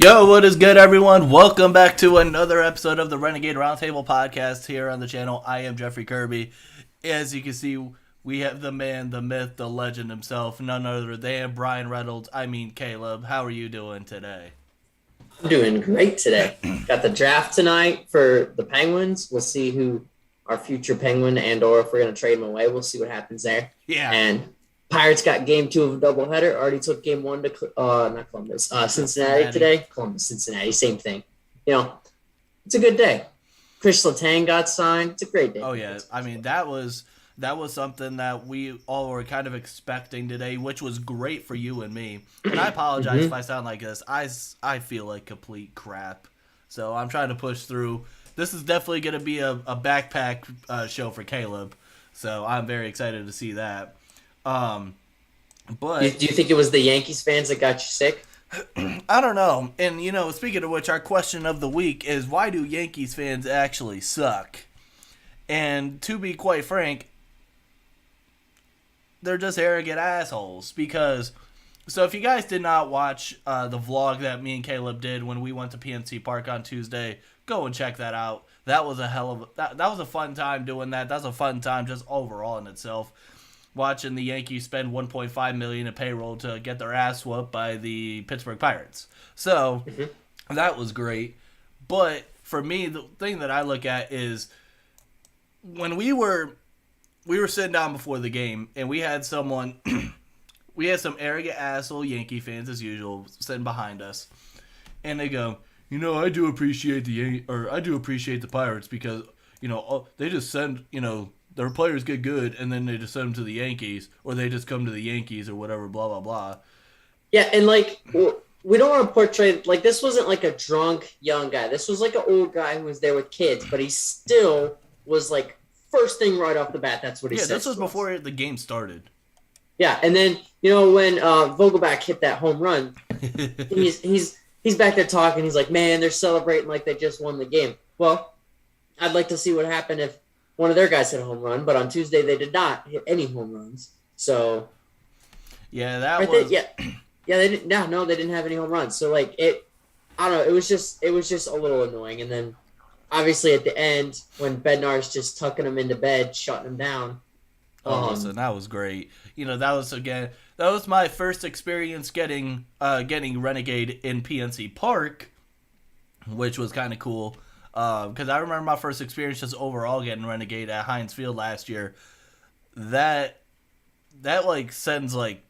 Yo, what is good, everyone? Welcome back to another episode of the Renegade Roundtable podcast here on the channel. I am Jeffrey Kirby. As you can see, we have the man, the myth, the legend himself, none other than Brian Reynolds. Caleb. How are you doing today? I'm doing great today. Got the draft tonight for the Penguins. We'll see who our future Penguin or if we're going to trade him away. We'll see what happens there. Yeah. And Pirates got game 2 of a doubleheader. Already took game 1 to not Columbus, Cincinnati today. Columbus, Cincinnati, same thing. You know, it's a good day. Kris Letang got signed. It's a great day. Oh yeah, I mean that was something that we all were kind of expecting today, which was great for you and me. And I apologize if I sound like this. I feel like complete crap, so I'm trying to push through. This is definitely going to be a backpack show for Caleb, so I'm very excited to see that. But do you think it was the Yankees fans that got you sick? I don't know. And, you know, speaking of which, our question of the week is, why do Yankees fans actually suck? And to be quite frank, they're just arrogant assholes. Because, so if you guys did not watch the vlog that me and Caleb did when we went to PNC Park on Tuesday, go and check that out. That was that was a fun time doing that. That was a fun time just overall in itself. Watching the Yankees spend $1.5 million in payroll to get their ass whooped by the Pittsburgh Pirates. So that was great. But for me, the thing that I look at is when we were sitting down before the game and we had someone, we had some arrogant asshole Yankee fans as usual sitting behind us, and they go, you know, I do appreciate the Pirates because, you know, they just send, you know, their players get good, and then they just send them to the Yankees, or they just come to the Yankees, or whatever, blah, blah, blah. Yeah, and, like, we don't want to portray, like, this wasn't, like, a drunk young guy. This was, like, an old guy who was there with kids, but he still was, like, first thing right off the bat, that's what he said. Yeah, this was before the game started. Yeah, and then, you know, when Vogelback hit that home run, he's back there talking. He's like, man, they're celebrating like they just won the game. Well, I'd like to see what happened if one of their guys hit a home run, but on Tuesday they did not hit any home runs. So yeah, they didn't. No, they didn't have any home runs. So like I don't know. It was just a little annoying. And then obviously at the end when Bednar's just tucking him into bed, shutting him down. Listen, that was great. You know, that was my first experience getting Renegade in PNC Park, which was kind of cool. Because I remember my first experience just overall getting Renegade at Heinz Field last year. That like sends like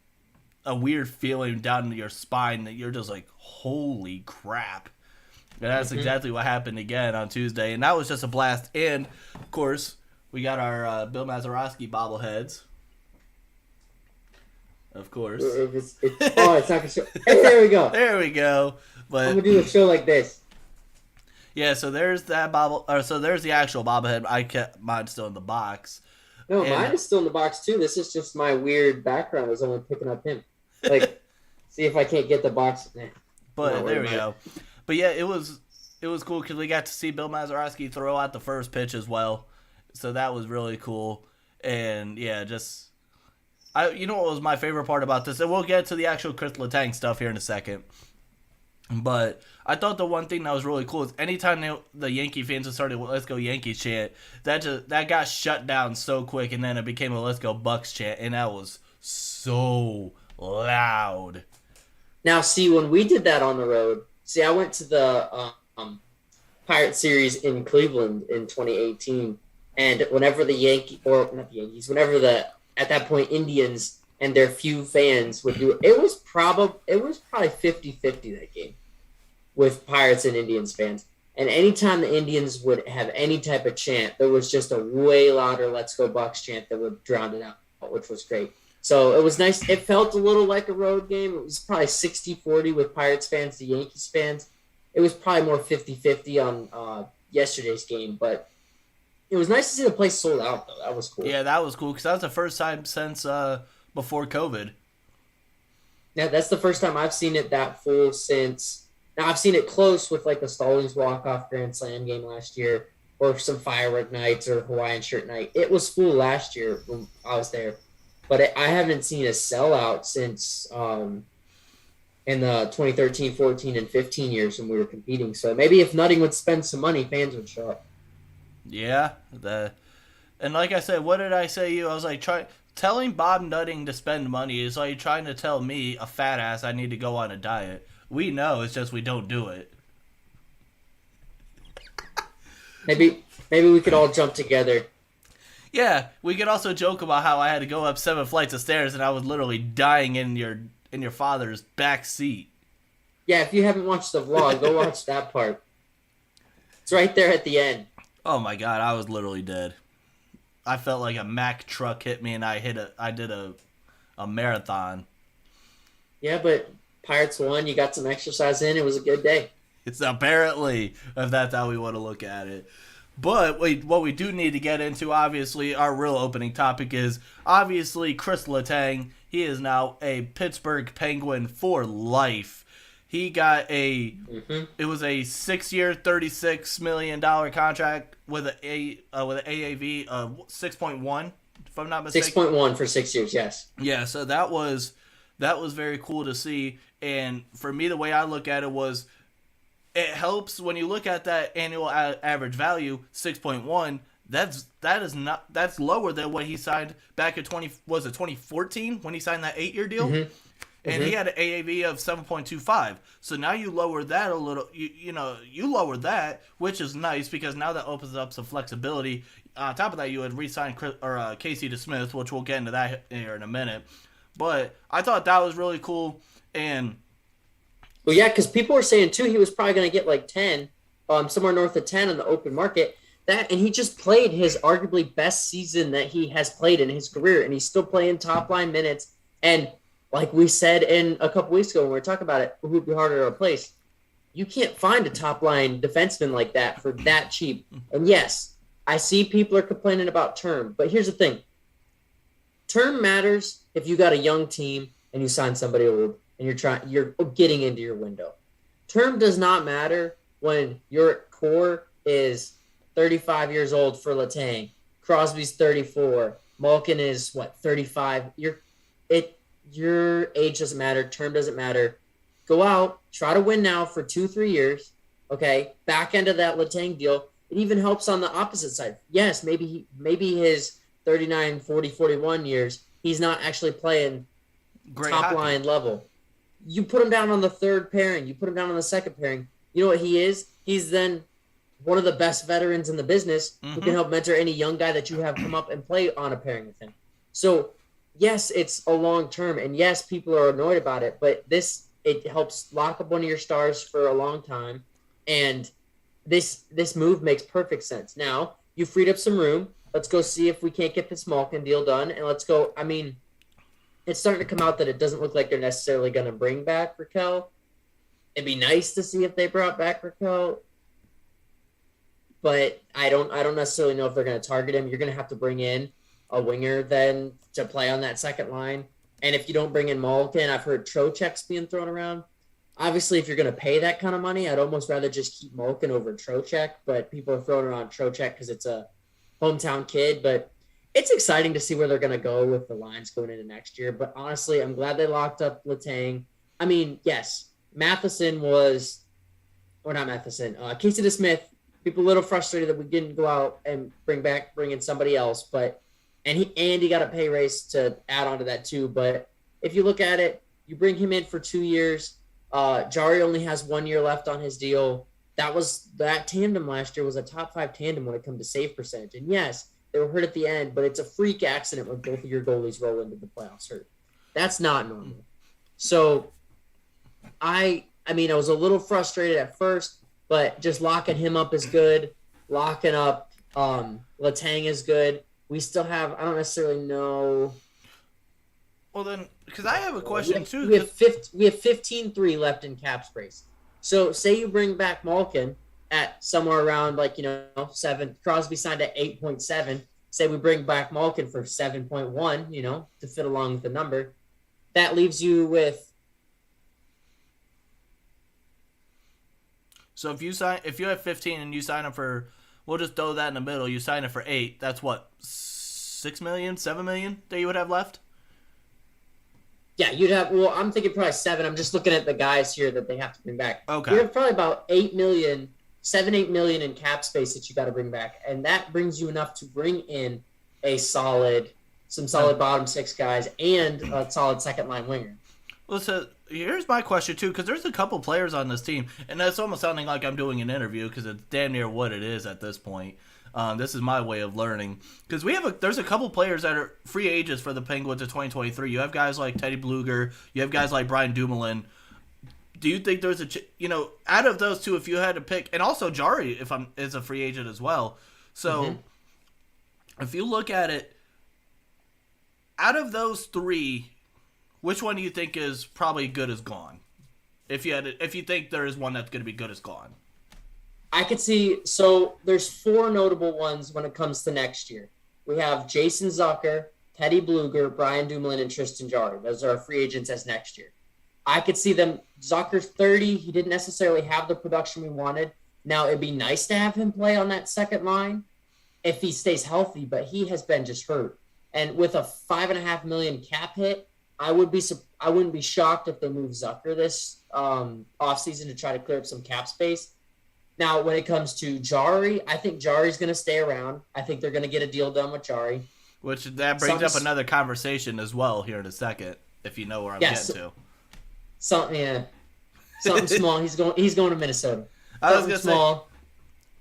a weird feeling down into your spine that you're just like, holy crap. And that's exactly what happened again on Tuesday. And that was just a blast. And, of course, we got our Bill Mazeroski bobbleheads. Of course. It's not going to show. Hey, there we go. There we go. But I'm going to do a show like this. Yeah, so there's that so there's the actual bobblehead. I kept mine still in the box. No, mine is still in the box too. This is just my weird background. I was only picking up him. Like, see if I can't get the box. But there we go. But yeah, it was cool because we got to see Bill Mazeroski throw out the first pitch as well. So that was really cool. And yeah, you know what was my favorite part about this? And we'll get to the actual Kris Letang stuff here in a second. But I thought the one thing that was really cool is anytime the Yankee fans started "Let's go Yankees" chant, that got shut down so quick, and then it became a "Let's go Bucks" chant, and that was so loud. Now, see, when we did that on the road, I went to the Pirate Series in Cleveland in 2018, and whenever at that point Indians and their few fans would do it was probably 50-50 that game with Pirates and Indians fans. And anytime the Indians would have any type of chant, there was just a way louder "Let's go Bucks" chant that would drown it out, which was great. So it was nice. It felt a little like a road game. It was probably 60-40 with Pirates fans to Yankees fans. It was probably more 50-50 on yesterday's game, but it was nice to see the place sold out, though. That was cool. Yeah, that was cool because that was the first time since before COVID. Yeah, that's the first time I've seen it that full since. Now, I've seen it close with like the Stallings walk-off Grand Slam game last year or some firework nights or Hawaiian shirt night. It was full last year when I was there. But I haven't seen a sellout since in the 2013, 14, and 15 years when we were competing. So maybe if Nutting would spend some money, fans would show up. Yeah, and like I said, what did I say to you? I was like, telling Bob Nutting to spend money is like trying to tell me, a fat ass, I need to go on a diet. We know, it's just we don't do it. Maybe we could all jump together. Yeah, we could also joke about how I had to go up 7 flights of stairs and I was literally dying in your father's back seat. Yeah, if you haven't watched the vlog, go watch that part. It's right there at the end. Oh my god, I was literally dead. I felt like a Mack truck hit me and I did a marathon. Yeah, but Pirates won. You got some exercise in. It was a good day. It's apparently, if that's how we want to look at it. But what we do need to get into, obviously, our real opening topic is, obviously, Kris Letang. He is now a Pittsburgh Penguin for life. He got it was a 6-year, $36 million contract with an AAV of 6.1, if I'm not mistaken. 6.1 for 6 years, yes. Yeah, so that was very cool to see. And for me, the way I look at it was, it helps when you look at that annual average value, 6.1. That's lower than what he signed back in 2014 when he signed that 8-year deal, and he had an AAV of 7.25. So now you lower that a little. You lower that, which is nice because now that opens up some flexibility. On top of that, you had re-signed Casey DeSmith, which we'll get into that here in a minute. But I thought that was really cool. And well, yeah, because people were saying too he was probably going to get like 10, somewhere north of 10 on the open market. And he just played his arguably best season that he has played in his career, and he's still playing top line minutes. And like we said in a couple weeks ago when we were talking about it, who would be harder to replace? You can't find a top line defenseman like that for that cheap. And yes, I see people are complaining about term, but here's the thing: term matters if you got a young team and you sign somebody old and you're getting into your window. Term does not matter when your core is 35 years old for Letang. Crosby's 34. Malkin is 35. Your age doesn't matter. Term doesn't matter. Go out, try to win now for 2-3 years. Okay, back end of that Letang deal. It even helps on the opposite side. Yes, maybe his 39, 40, 41 years, he's not actually playing great top hockey line level. You put him down on the third pairing. You put him down on the second pairing. You know what he is? He's then one of the best veterans in the business who can help mentor any young guy that you have come up and play on a pairing with him. So, yes, it's a long term, and yes, people are annoyed about it, but it helps lock up one of your stars for a long time, and this move makes perfect sense. Now, you freed up some room. Let's go see if we can't get this Malkin deal done, and let's go. I mean, it's starting to come out that it doesn't look like they're necessarily going to bring back Raquel. It'd be nice to see if they brought back Raquel, but I don't necessarily know if they're going to target him. You're going to have to bring in a winger then to play on that second line. And if you don't bring in Malkin, I've heard Trocheck's being thrown around. Obviously, if you're going to pay that kind of money, I'd almost rather just keep Malkin over Trocheck, but people are throwing around Trocheck because it's a hometown kid. But it's exciting to see where they're going to go with the lines going into next year. But honestly, I'm glad they locked up Letang. I mean, yes, Casey DeSmith, people a little frustrated that we didn't go out and bring in somebody else, but and he got a pay raise to add on to that too. But if you look at it, you bring him in for 2 years. Jari only has 1 year left on his deal. That tandem last year was a top 5 tandem when it comes to save percentage. And yes, they were hurt at the end, but it's a freak accident when both of your goalies roll into the playoffs hurt. That's not normal. So I was a little frustrated at first, but just locking him up is good. Locking up Letang is good. We still have, I don't necessarily know. Well, then, because I have a question, too. We have 15-3 left in cap space. So, say you bring back Malkin at somewhere around, 7. Crosby signed at 8.7. Say we bring back Malkin for 7.1, to fit along with the number. That leaves you with. So, if you have 15 and you sign him for, we'll just throw that in the middle, you sign it for 8, that's what, 6 million, 7 million that you would have left? Yeah, you'd have. Well, I'm thinking probably 7. I'm just looking at the guys here that they have to bring back. Okay. You have probably about 8 million, 8 million in cap space that you got to bring back, and that brings you enough to bring in some solid bottom 6 guys and a solid second line winger. Well, so here's my question too, because there's a couple players on this team, and that's almost sounding like I'm doing an interview because it's damn near what it is at this point. This is my way of learning, because there's a couple players that are free agents for the Penguins in 2023. You have guys like Teddy Bluger, you have guys like Brian Dumoulin. Do you think there's out of those two, if you had to pick, and also Jari is a free agent as well. So if you look at it, out of those 3, which one do you think is probably good as gone? If you think there is one that's going to be good as gone. I could see, so there's 4 notable ones when it comes to next year. We have Jason Zucker, Teddy Bluger, Brian Dumoulin, and Tristan Jarry. Those are our free agents as next year. I could see them, Zucker's 30. He didn't necessarily have the production we wanted. Now, it'd be nice to have him play on that second line if he stays healthy, but he has been just hurt. And with a $5.5 million cap hit, I wouldn't be shocked if they move Zucker this offseason to try to clear up some cap space. Now, when it comes to Jari, I think Jari's going to stay around. I think they're going to get a deal done with Jari. Which that brings up another conversation as well here in a second, if you know where I'm getting to. Something small. He's going to Minnesota. I was going to say.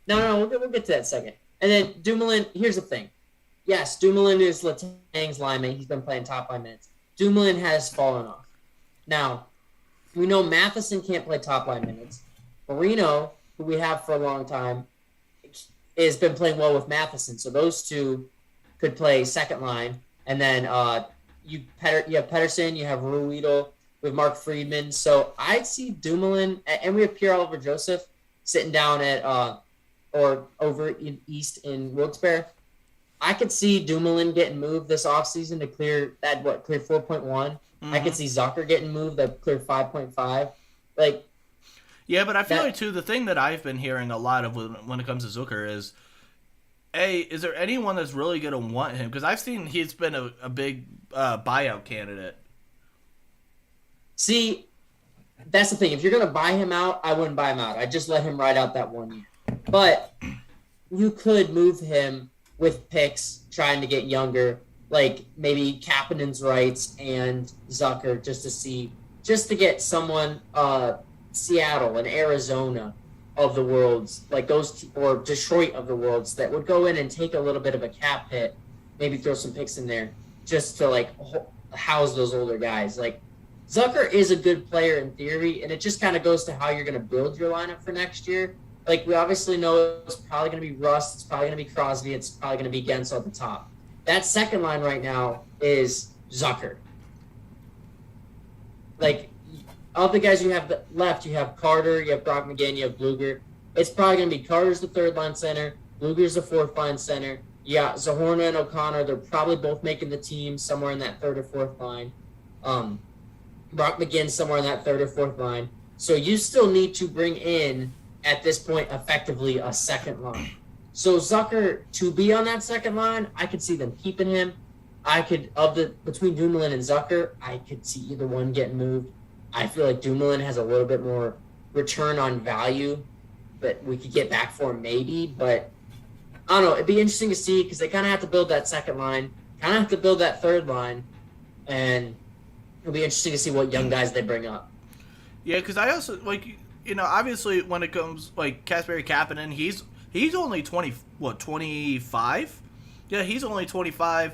No, we'll get to that in a second. And then Dumoulin, here's the thing. Yes, Dumoulin is Letang's linemate. He's been playing top line minutes. Dumoulin has fallen off. Now, we know Matheson can't play top line minutes. Marino, who we have for a long time, has been playing well with Matheson. So those two could play second line. And then you have Pedersen, you have Ruedel with Mark Friedman. So I'd see Dumoulin, and we have Pierre-Olivier Joseph sitting down at or over in East in Wilkes-Barre. I could see Dumoulin getting moved this offseason to clear 4.1. I could see Zucker getting moved to clear 5.5. Yeah, but I feel like, too, the thing that I've been hearing a lot of when it comes to Zucker is, is there anyone that's really going to want him? Because I've seen he's been a big buyout candidate. See, that's the thing. If you're going to buy him out, I wouldn't buy him out. I'd just let him ride out that 1 year. But you could move him with picks, trying to get younger, like maybe Kapanen's rights and Zucker, just to get someone, Seattle and Arizona of the worlds, like those, or Detroit of the worlds, that would go in and take a little bit of a cap hit, maybe throw some picks in there, just to house those older guys. Like, Zucker is a good player in theory, and it just kind of goes to how you're going to build your lineup for next year. Like, we obviously know it's probably going to be Rust, it's probably going to be Crosby, it's probably going to be Gensel at the top. That second line right now is Zucker. Like, all the guys you have left, you have Carter, you have Brock McGinn, you have Bluger. It's probably going to be Carter's the third line center, Bluger's the fourth line center. Yeah, Zahorna and O'Connor, they're probably both making the team somewhere in that third or fourth line. Brock McGinn somewhere in that third or fourth line. So you still need to bring in, at this point, effectively a second line. So Zucker, to be on that second line, I could see them keeping him. Between Dumoulin and Zucker, I could see either one getting moved. I feel like Dumoulin has a little bit more return on value that we could get back for him maybe, but I don't know. It'd be interesting to see because they kind of have to build that second line, kind of have to build that third line, and it'll be interesting to see what young guys they bring up. Yeah, because I also, obviously when it comes, Kasperi Kapanen, he's only 25? Yeah, he's only 25.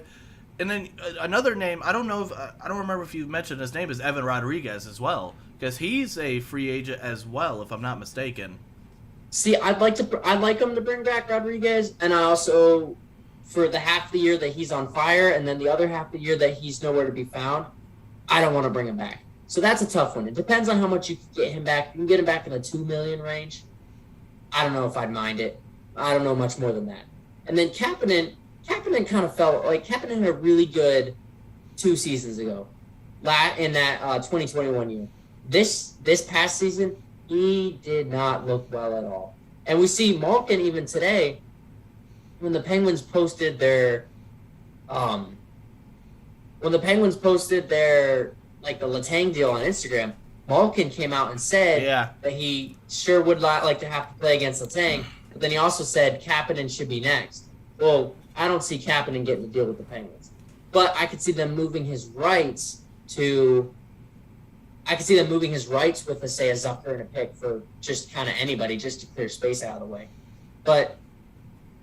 And then another name, I don't remember if you mentioned his name, is Evan Rodriguez as well, because he's a free agent as well, if I'm not mistaken. See, I'd like him to bring back Rodriguez, and I also, for the half of the year that he's on fire, and then the other half of the year that he's nowhere to be found, I don't want to bring him back. So that's a tough one. It depends on how much you can get him back. If you can get him back in the $2 million range, I don't know if I'd mind it. I don't know much more than that. And then Kapanen kind of felt like Kapanen had a really good 2 seasons ago, in that 2021 year. This past season, he did not look well at all. And we see Malkin even today, when the Penguins posted their like the Letang deal on Instagram, Malkin came out and said that he sure would like to have to play against Letang, but then he also said Kapanen should be next. Well, I don't see Kapanen getting a deal with the Penguins, but I could see them moving his rights to. I could see them moving his rights with, say, a Zucker and a pick for just kind of anybody, just to clear space out of the way. But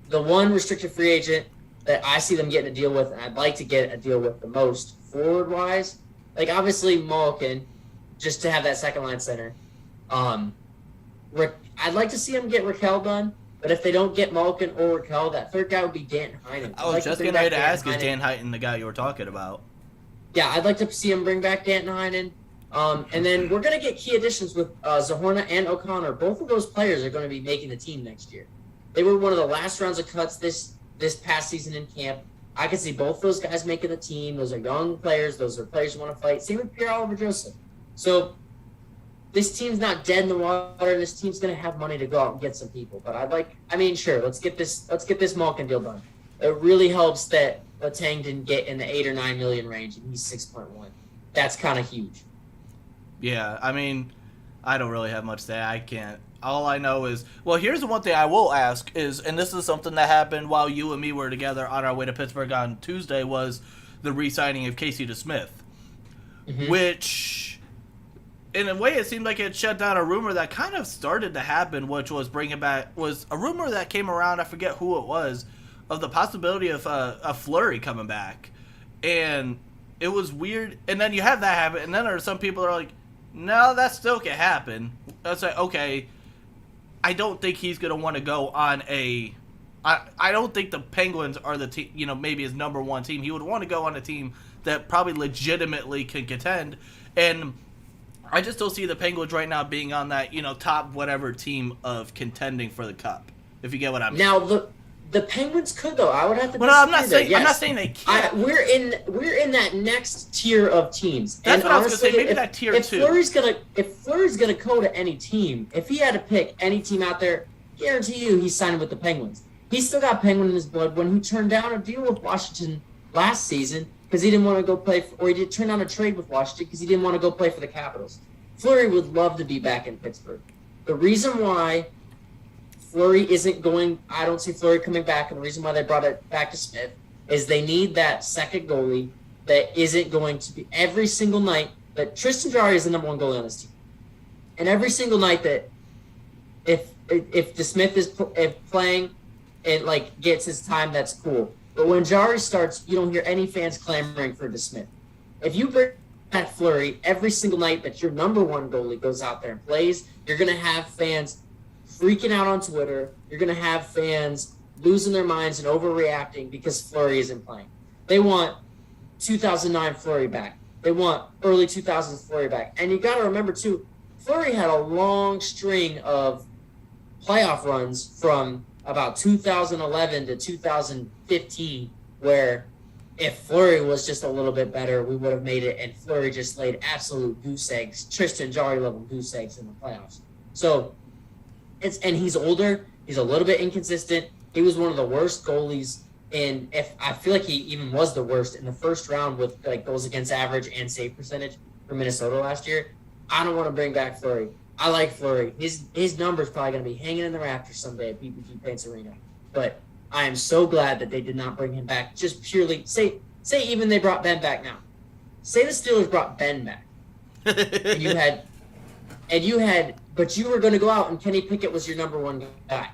the one restricted free agent that I see them getting a deal with, and I'd like to get a deal with the most forward-wise, like obviously Malkin, just to have that second-line center. I'd like to see them get Raquel done, but if they don't get Malkin or Raquel, that third guy would be Dan Heinen. I was just getting ready to ask, is Dan Heinen the guy you were talking about? Yeah, I'd like to see him bring back Dan Heinen. And then we're going to get key additions with Zahorna and O'Connor. Both of those players are going to be making the team next year. They were one of the last rounds of cuts this past season in camp. I could see both those guys making the team. Those are young players. Those are players who want to fight. Same with Pierre-Olivier Joseph. So this team's not dead in the water. This team's going to have money to go out and get some people. But sure, let's get this Malkin deal done. It really helps that Letang didn't get in the 8 or 9 million range, and he's 6.1. That's kind of huge. Yeah, I mean, I don't really have much to say. I can't. All I know is, well, here's the one thing I will ask is, and this is something that happened while you and me were together on our way to Pittsburgh on Tuesday, was the re-signing of Casey DeSmith, which, in a way, it seemed like it shut down a rumor that kind of started to happen, which was was a rumor that came around, I forget who it was, of the possibility of a Fleury coming back. And it was weird. And then you have that happen, and then there are some people that are like, no, that still can happen. It's like, okay, I don't think he's going to want to go on a... I don't think the Penguins are the team, maybe his number one team. He would want to go on a team that probably legitimately can contend. And I just don't see the Penguins right now being on that, top whatever team of contending for the Cup, if you get what I mean. Now, the Penguins could, though. I would have to. Well, no, I'm not saying they can't. We're in that next tier of teams. That's what honestly, I was going to say. Maybe that tier if 2. If Fleury's gonna go to any team, if he had to pick any team out there, guarantee you he's signing with the Penguins. He's still got Penguin in his blood. When he turned down a deal with Washington last season because he didn't want to go play, or he did turn down a trade with Washington because he didn't want to go play for the Capitals. Fleury would love to be back in Pittsburgh. The reason why Fleury isn't going, I don't see Fleury coming back, and the reason why they brought it back to Smith is they need that second goalie that isn't going to be every single night. That Tristan Jarry is the number one goalie on this team, and every single night that if DeSmith is playing and gets his time, that's cool. But when Jarry starts, you don't hear any fans clamoring for DeSmith. If you bring back Fleury every single night that your number one goalie goes out there and plays, you're gonna have fans freaking out on Twitter. You're going to have fans losing their minds and overreacting because Fleury isn't playing. They want 2009 Fleury back. They want early 2000s Fleury back. And you got to remember, too, Fleury had a long string of playoff runs from about 2011 to 2015 where if Fleury was just a little bit better, we would have made it, and Fleury just laid absolute goose eggs, Tristan Jarry-level goose eggs in the playoffs. So... and he's older. He's a little bit inconsistent. He was one of the worst goalies I feel like he even was the worst in the first round with goals against average and save percentage for Minnesota last year. I don't want to bring back Fleury. I like Fleury. His number's probably going to be hanging in the rafters someday at PPG Paints Arena. But I am so glad that they did not bring him back. Just purely say even they brought Ben back now. Say the Steelers brought Ben back. But you were going to go out and Kenny Pickett was your number one guy.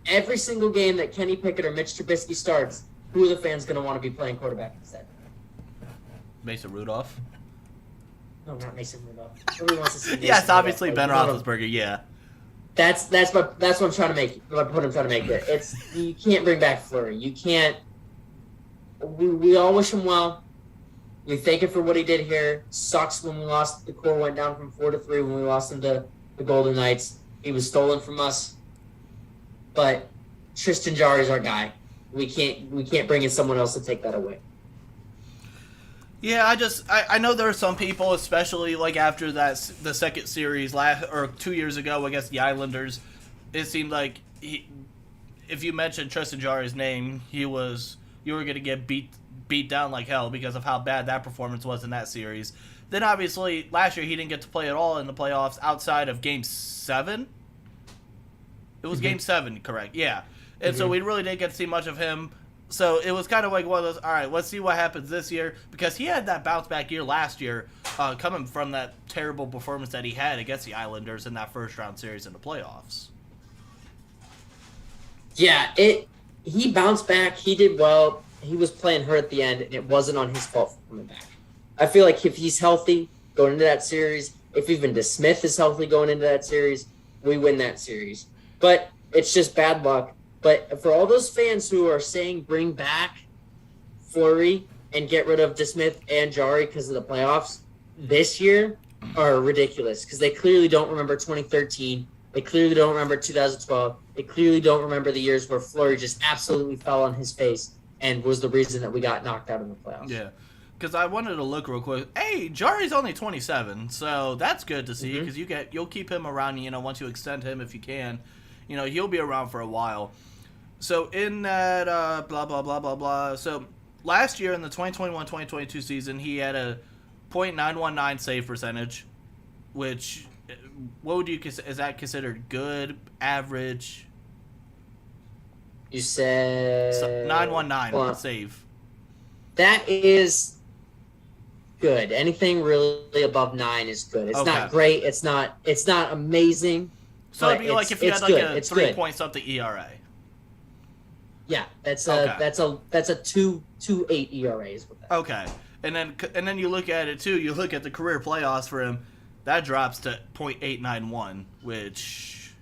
Every single game that Kenny Pickett or Mitch Trubisky starts, who are the fans going to want to be playing quarterback instead? Mason Rudolph? No, not Mason Rudolph. Nobody wants to see Mason yes, obviously Rudolph. Ben Roethlisberger, yeah. That's what I'm trying to make. What I'm trying to make there. You can't bring back Fleury. You can't. We all wish him well. We thank him for what he did here. Sucks when we lost. The core went down from 4-3 when we lost him to the Golden Knights. He was stolen from us. But Tristan Jarry is our guy. We can't bring in someone else to take that away. Yeah, I know there are some people, especially after the second series 2 years ago against the Islanders, it seemed like if you mentioned Tristan Jarry's name, you were going to get beat beat down like hell because of how bad that performance was in that series. Then obviously last year he didn't get to play at all in the playoffs outside of Game 7. It was Game 7, correct? Yeah. And so we really didn't get to see much of him. So it was kind of like one of those, all right, let's see what happens this year. Because he had that bounce-back year last year coming from that terrible performance that he had against the Islanders in that first-round series in the playoffs. Yeah, he bounced back. He did well. He was playing hurt at the end, and it wasn't on his fault for coming back. I feel like if he's healthy going into that series, if even DeSmith is healthy going into that series, we win that series. But it's just bad luck. But for all those fans who are saying bring back Fleury and get rid of DeSmith and Jarry because of the playoffs this year are ridiculous because they clearly don't remember 2013. They clearly don't remember 2012. They clearly don't remember the years where Fleury just absolutely fell on his face and was the reason that we got knocked out in the playoffs. Yeah, because I wanted to look real quick. Hey, Jarry's only 27, so that's good to see because you'll keep him around. Once you extend him if you can, he'll be around for a while. So in that blah blah blah blah blah. So last year in the 2021-2022 season, he had a .919 save percentage, which what would you is that considered good, average? You said 919 save. That is good. Anything really above 9 is good. It's not great. It's not amazing. So it'd be like if you had like a 3 something ERA. Yeah, that's a 2.28 ERA is what that. Okay, and then you look at it too. You look at the career playoffs for him. That drops to .891, which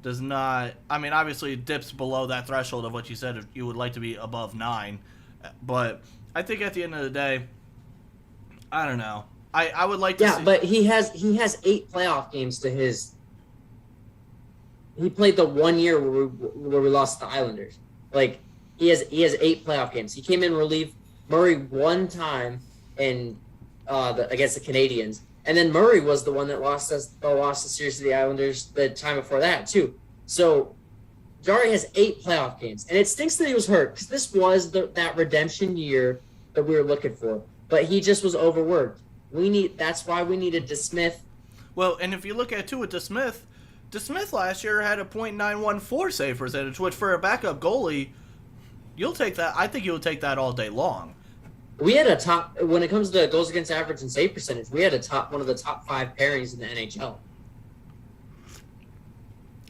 does not. I mean, obviously, it dips below that threshold of what you said you would like to be above 9. But I think at the end of the day, I don't know. I would like to. Yeah, but he has 8 playoff games to his. He played the 1 year where we lost to the Islanders. Like he has 8 playoff games. He came in relief. Murray one time in against the Canadians, and then Murray was the one that lost the series to the Islanders the time before that too. So Jarry has 8 playoff games, and it stinks that he was hurt because this was that redemption year that we were looking for. But he just was overworked. That's why we needed DeSmith. Well, and if you look at with DeSmith last year had a .914 save percentage, which for a backup goalie, you'll take that. I think you'll take that all day long. We had a top when it comes to goals against average and save percentage. We had one of the top 5 pairings in the NHL.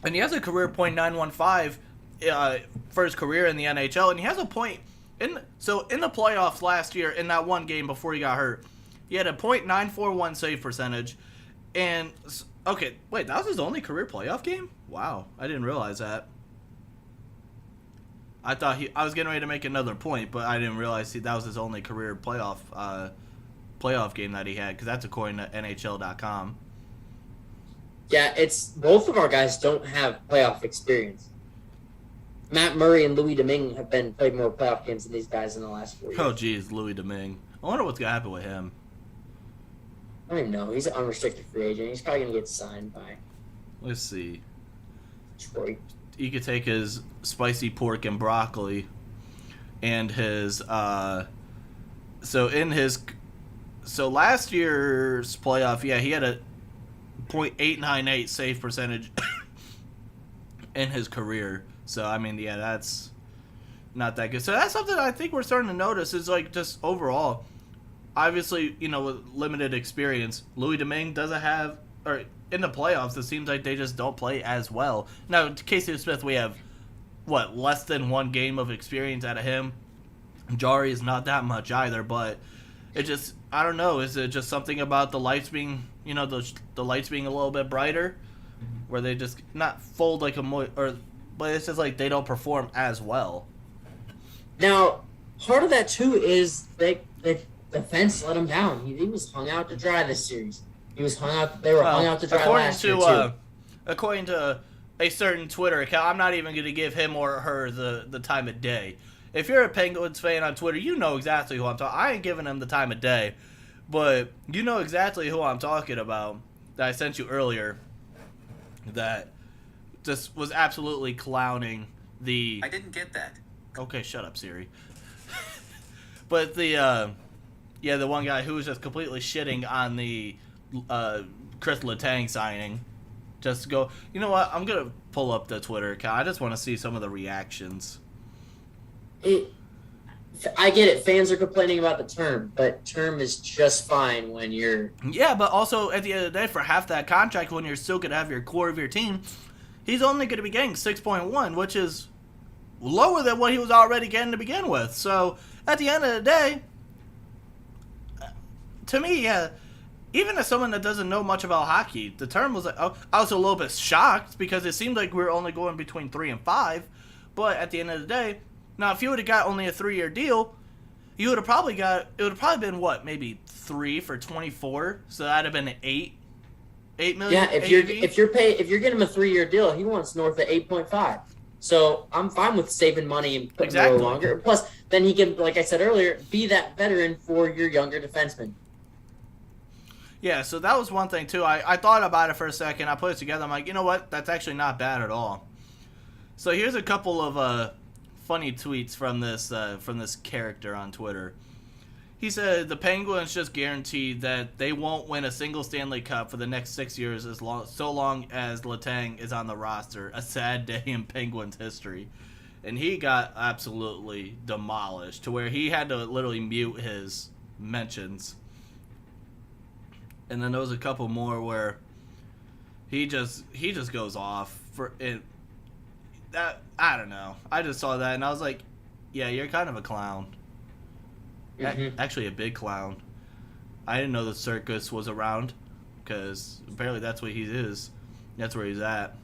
And he has a career .915 for his career in the NHL, and he has a point in the playoffs last year in that one game before he got hurt. He had a .941 save percentage, and okay, wait, that was his only career playoff game? Wow, I didn't realize that. I thought I was getting ready to make another point, but I didn't realize that was his only career playoff game that he had, because that's according to NHL.com. Yeah, it's both of our guys don't have playoff experience. Matt Murray and Louis Domingue have played more playoff games than these guys in the last 4 years. Oh, geez, Louis Domingue. I wonder what's going to happen with him. I don't even know. He's an unrestricted free agent. He's probably going to get signed by. Let's see. Detroit. He could take his spicy pork and broccoli and his so last year's playoff, yeah, he had a .898 save percentage in his career. So I mean, yeah, that's not that good. So that's something I think we're starting to notice is like just overall. Obviously, with limited experience, Louis Domingue doesn't have, or in the playoffs, it seems like they just don't play as well. Now, Casey Smith, we have, less than 1 game of experience out of him. Jarry is not that much either, but it just, I don't know, is it just something about the lights being, the lights being a little bit brighter, where they just not fold like but it's just like they don't perform as well. Now, part of that too is the fence let him down. He was hung out to dry this series. He was hung out. They were hung out to dry last year too. According to a certain Twitter account, I'm not even going to give him or her the time of day. If you're a Penguins fan on Twitter, you know exactly who I'm talking. I ain't giving him the time of day, but you know exactly who I'm talking about. That I sent you earlier. That just was absolutely clowning the. I didn't get that. Okay, shut up, Siri. But the one guy who was just completely shitting on the Kris Letang signing. Just go, you know what? I'm going to pull up the Twitter account. I just want to see some of the reactions. I get it. Fans are complaining about the term, but term is just fine when you're... Yeah, but also at the end of the day, for half that contract, when you're still going to have your core of your team, he's only going to be getting 6.1, which is lower than what he was already getting to begin with. So at the end of the day, to me, yeah, even as someone that doesn't know much about hockey, the term was like, I was a little bit shocked because it seemed like we were only going between 3 and 5. But at the end of the day, now if you would have got only a 3-year deal, you would have probably been what, maybe 3 for 24. So that'd have been 8 million. Yeah, if you're getting him a 3-year deal, he wants north of 8.5. So I'm fine with saving money and putting him a little longer. Plus, then he can, like I said earlier, be that veteran for your younger defenseman. Yeah, so that was one thing, too. I thought about it for a second. I put it together. I'm like, you know what? That's actually not bad at all. So here's a couple of funny tweets from this character on Twitter. He said the Penguins just guaranteed that they won't win a single Stanley Cup for the next 6 years so long as Letang is on the roster. A sad day in Penguins history. And he got absolutely demolished to where he had to literally mute his mentions. And then there was a couple more where he just goes off for it. That, I don't know. I just saw that and I was like, yeah, you're kind of a clown. Mm-hmm. Actually, a big clown. I didn't know the circus was around because apparently that's what he is. That's where he's at.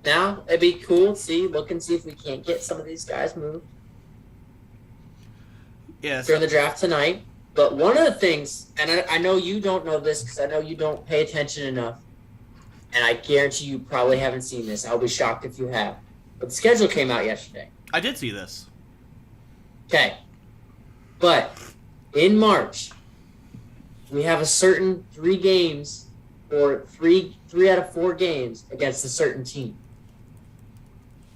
Now it'd be cool. Look and see if we can't get some of these guys moved. Yeah, during the draft tonight. But one of the things, and I know you don't know this because I know you don't pay attention enough, and I guarantee you probably haven't seen this. I'll be shocked if you have. But the schedule came out yesterday. I did see this. Okay. But in March, we have a certain 3 games or three out of 4 games against a certain team,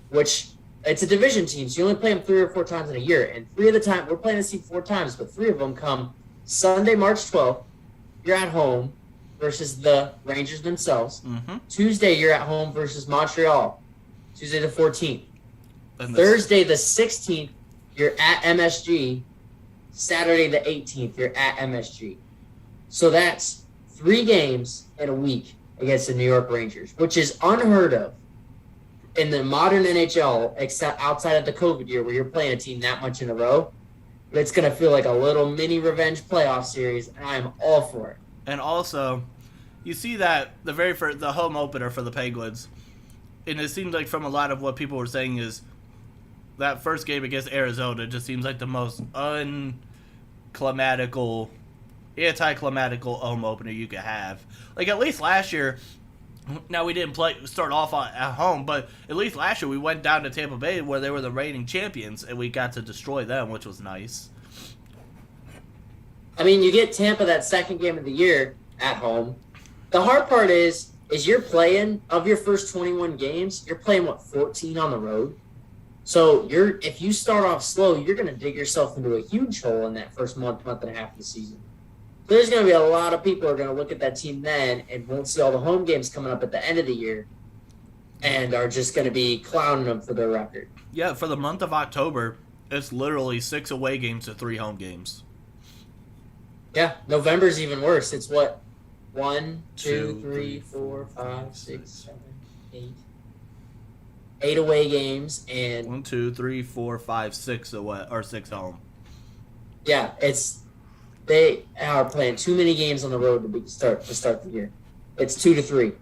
which it's a division team, so you only play them 3 or 4 times in a year. And 3 of the time, we're playing this team 4 times, but 3 of them come Sunday, March 12th. You're at home versus the Rangers themselves. Mm-hmm. Tuesday, you're at home versus Montreal. Tuesday the 14th. Thursday the 16th, you're at MSG. Saturday the 18th, you're at MSG. So that's 3 games in a week against the New York Rangers, which is unheard of in the modern NHL, except outside of the COVID year where you're playing a team that much in a row. It's going to feel like a little mini revenge playoff series, and I am all for it. And also, you see that the home opener for the Penguins, and it seems like from a lot of what people were saying is that first game against Arizona just seems like the most anticlimatical home opener you could have. Like, at least last year, now we didn't start off at home, but at least last year we went down to Tampa Bay where they were the reigning champions, and we got to destroy them, which was nice. I mean, you get Tampa that second game of the year at home. The hard part is you're playing, of your first 21 games, you're playing, 14 on the road? So if you start off slow, you're going to dig yourself into a huge hole in that first month and a half of the season. There's going to be a lot of people who are going to look at that team then and won't see all the home games coming up at the end of the year and are just going to be clowning them for their record. Yeah, for the month of October, it's literally 6 away games to 3 home games. Yeah, November's even worse. It's 1, 2, 3, 4, 5, 6, 7, 8. 8 away games and 1, 2, 3, 4, 5, 6 away or 6 home. Yeah, they are playing too many games on the road to start the year. It's 2 to 3.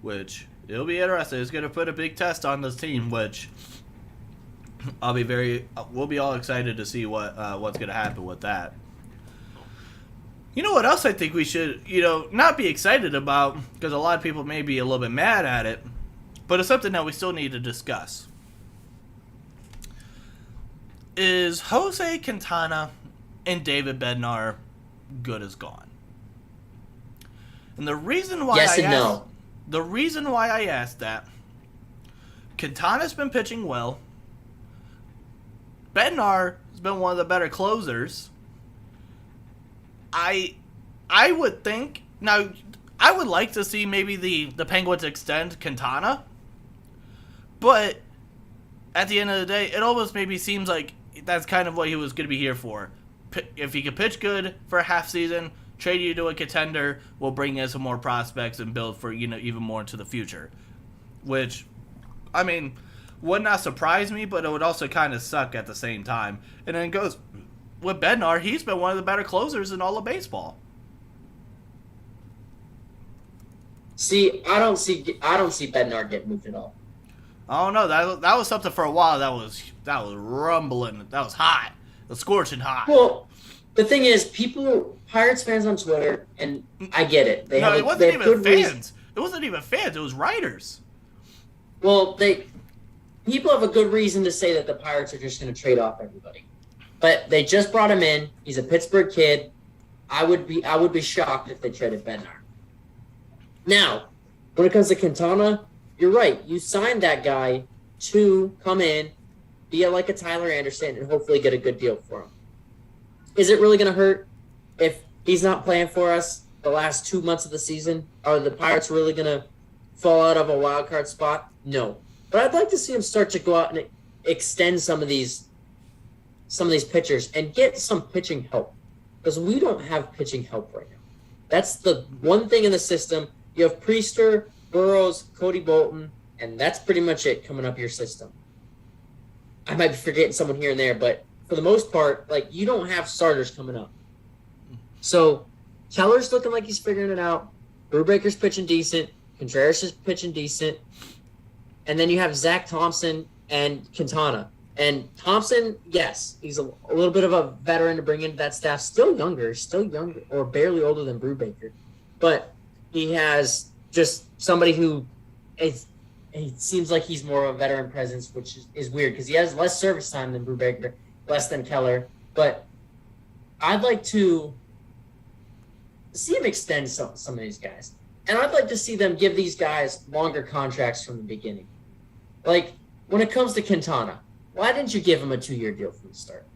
Which it'll be interesting. It's going to put a big test on this team. Which we'll be all excited to see what's going to happen with that. You know what else I think we should not be excited about, because a lot of people may be a little bit mad at it, but it's something that we still need to discuss. Is Jose Quintana and David Bednar good as gone? And the reason why the reason why I asked that, Quintana's been pitching well. Bednar has been one of the better closers. I would think now. I would like to see maybe the Penguins extend Quintana, but at the end of the day, it almost maybe seems like that's kind of what he was going to be here for. If he could pitch good for a half season, trade you to a contender, we'll bring in some more prospects and build for even more into the future. Which, I mean, would not surprise me, but it would also kind of suck at the same time. And then it goes with Bednar. He's been one of the better closers in all of baseball. See, I don't see Bednar getting moved at all. Oh no, that was something for a while. That was rumbling. That was hot. It was scorching hot. Well, the thing is, Pirates fans on Twitter, and I get it. It wasn't even fans. It wasn't even fans. It was writers. Well, people have a good reason to say that the Pirates are just going to trade off everybody, but they just brought him in. He's a Pittsburgh kid. I would be shocked if they traded Bednar. Now, when it comes to Quintana, you're right. You signed that guy to come in, be like a Tyler Anderson, and hopefully get a good deal for him. Is it really going to hurt if he's not playing for us the last 2 months of the season? Are the Pirates really going to fall out of a wild card spot? No. But I'd like to see him start to go out and extend some of these pitchers and get some pitching help, because we don't have pitching help right now. That's the one thing in the system. You have Priester, Burrows, Cody Bolton, and that's pretty much it coming up your system. I might be forgetting someone here and there, but for the most part, like, you don't have starters coming up. So Keller's looking like he's figuring it out. Brubaker's pitching decent. Contreras is pitching decent. And then you have Zach Thompson and Quintana. And Thompson, yes, he's a little bit of a veteran to bring into that staff. Still younger, or barely older than Brubaker. But he has just somebody who it seems like he's more of a veteran presence, which is weird because he has less service time than Brubaker, less than Keller. But I'd like to see him extend some of these guys. And I'd like to see them give these guys longer contracts from the beginning. Like, when it comes to Quintana, why didn't you give him a 2-year deal from the start?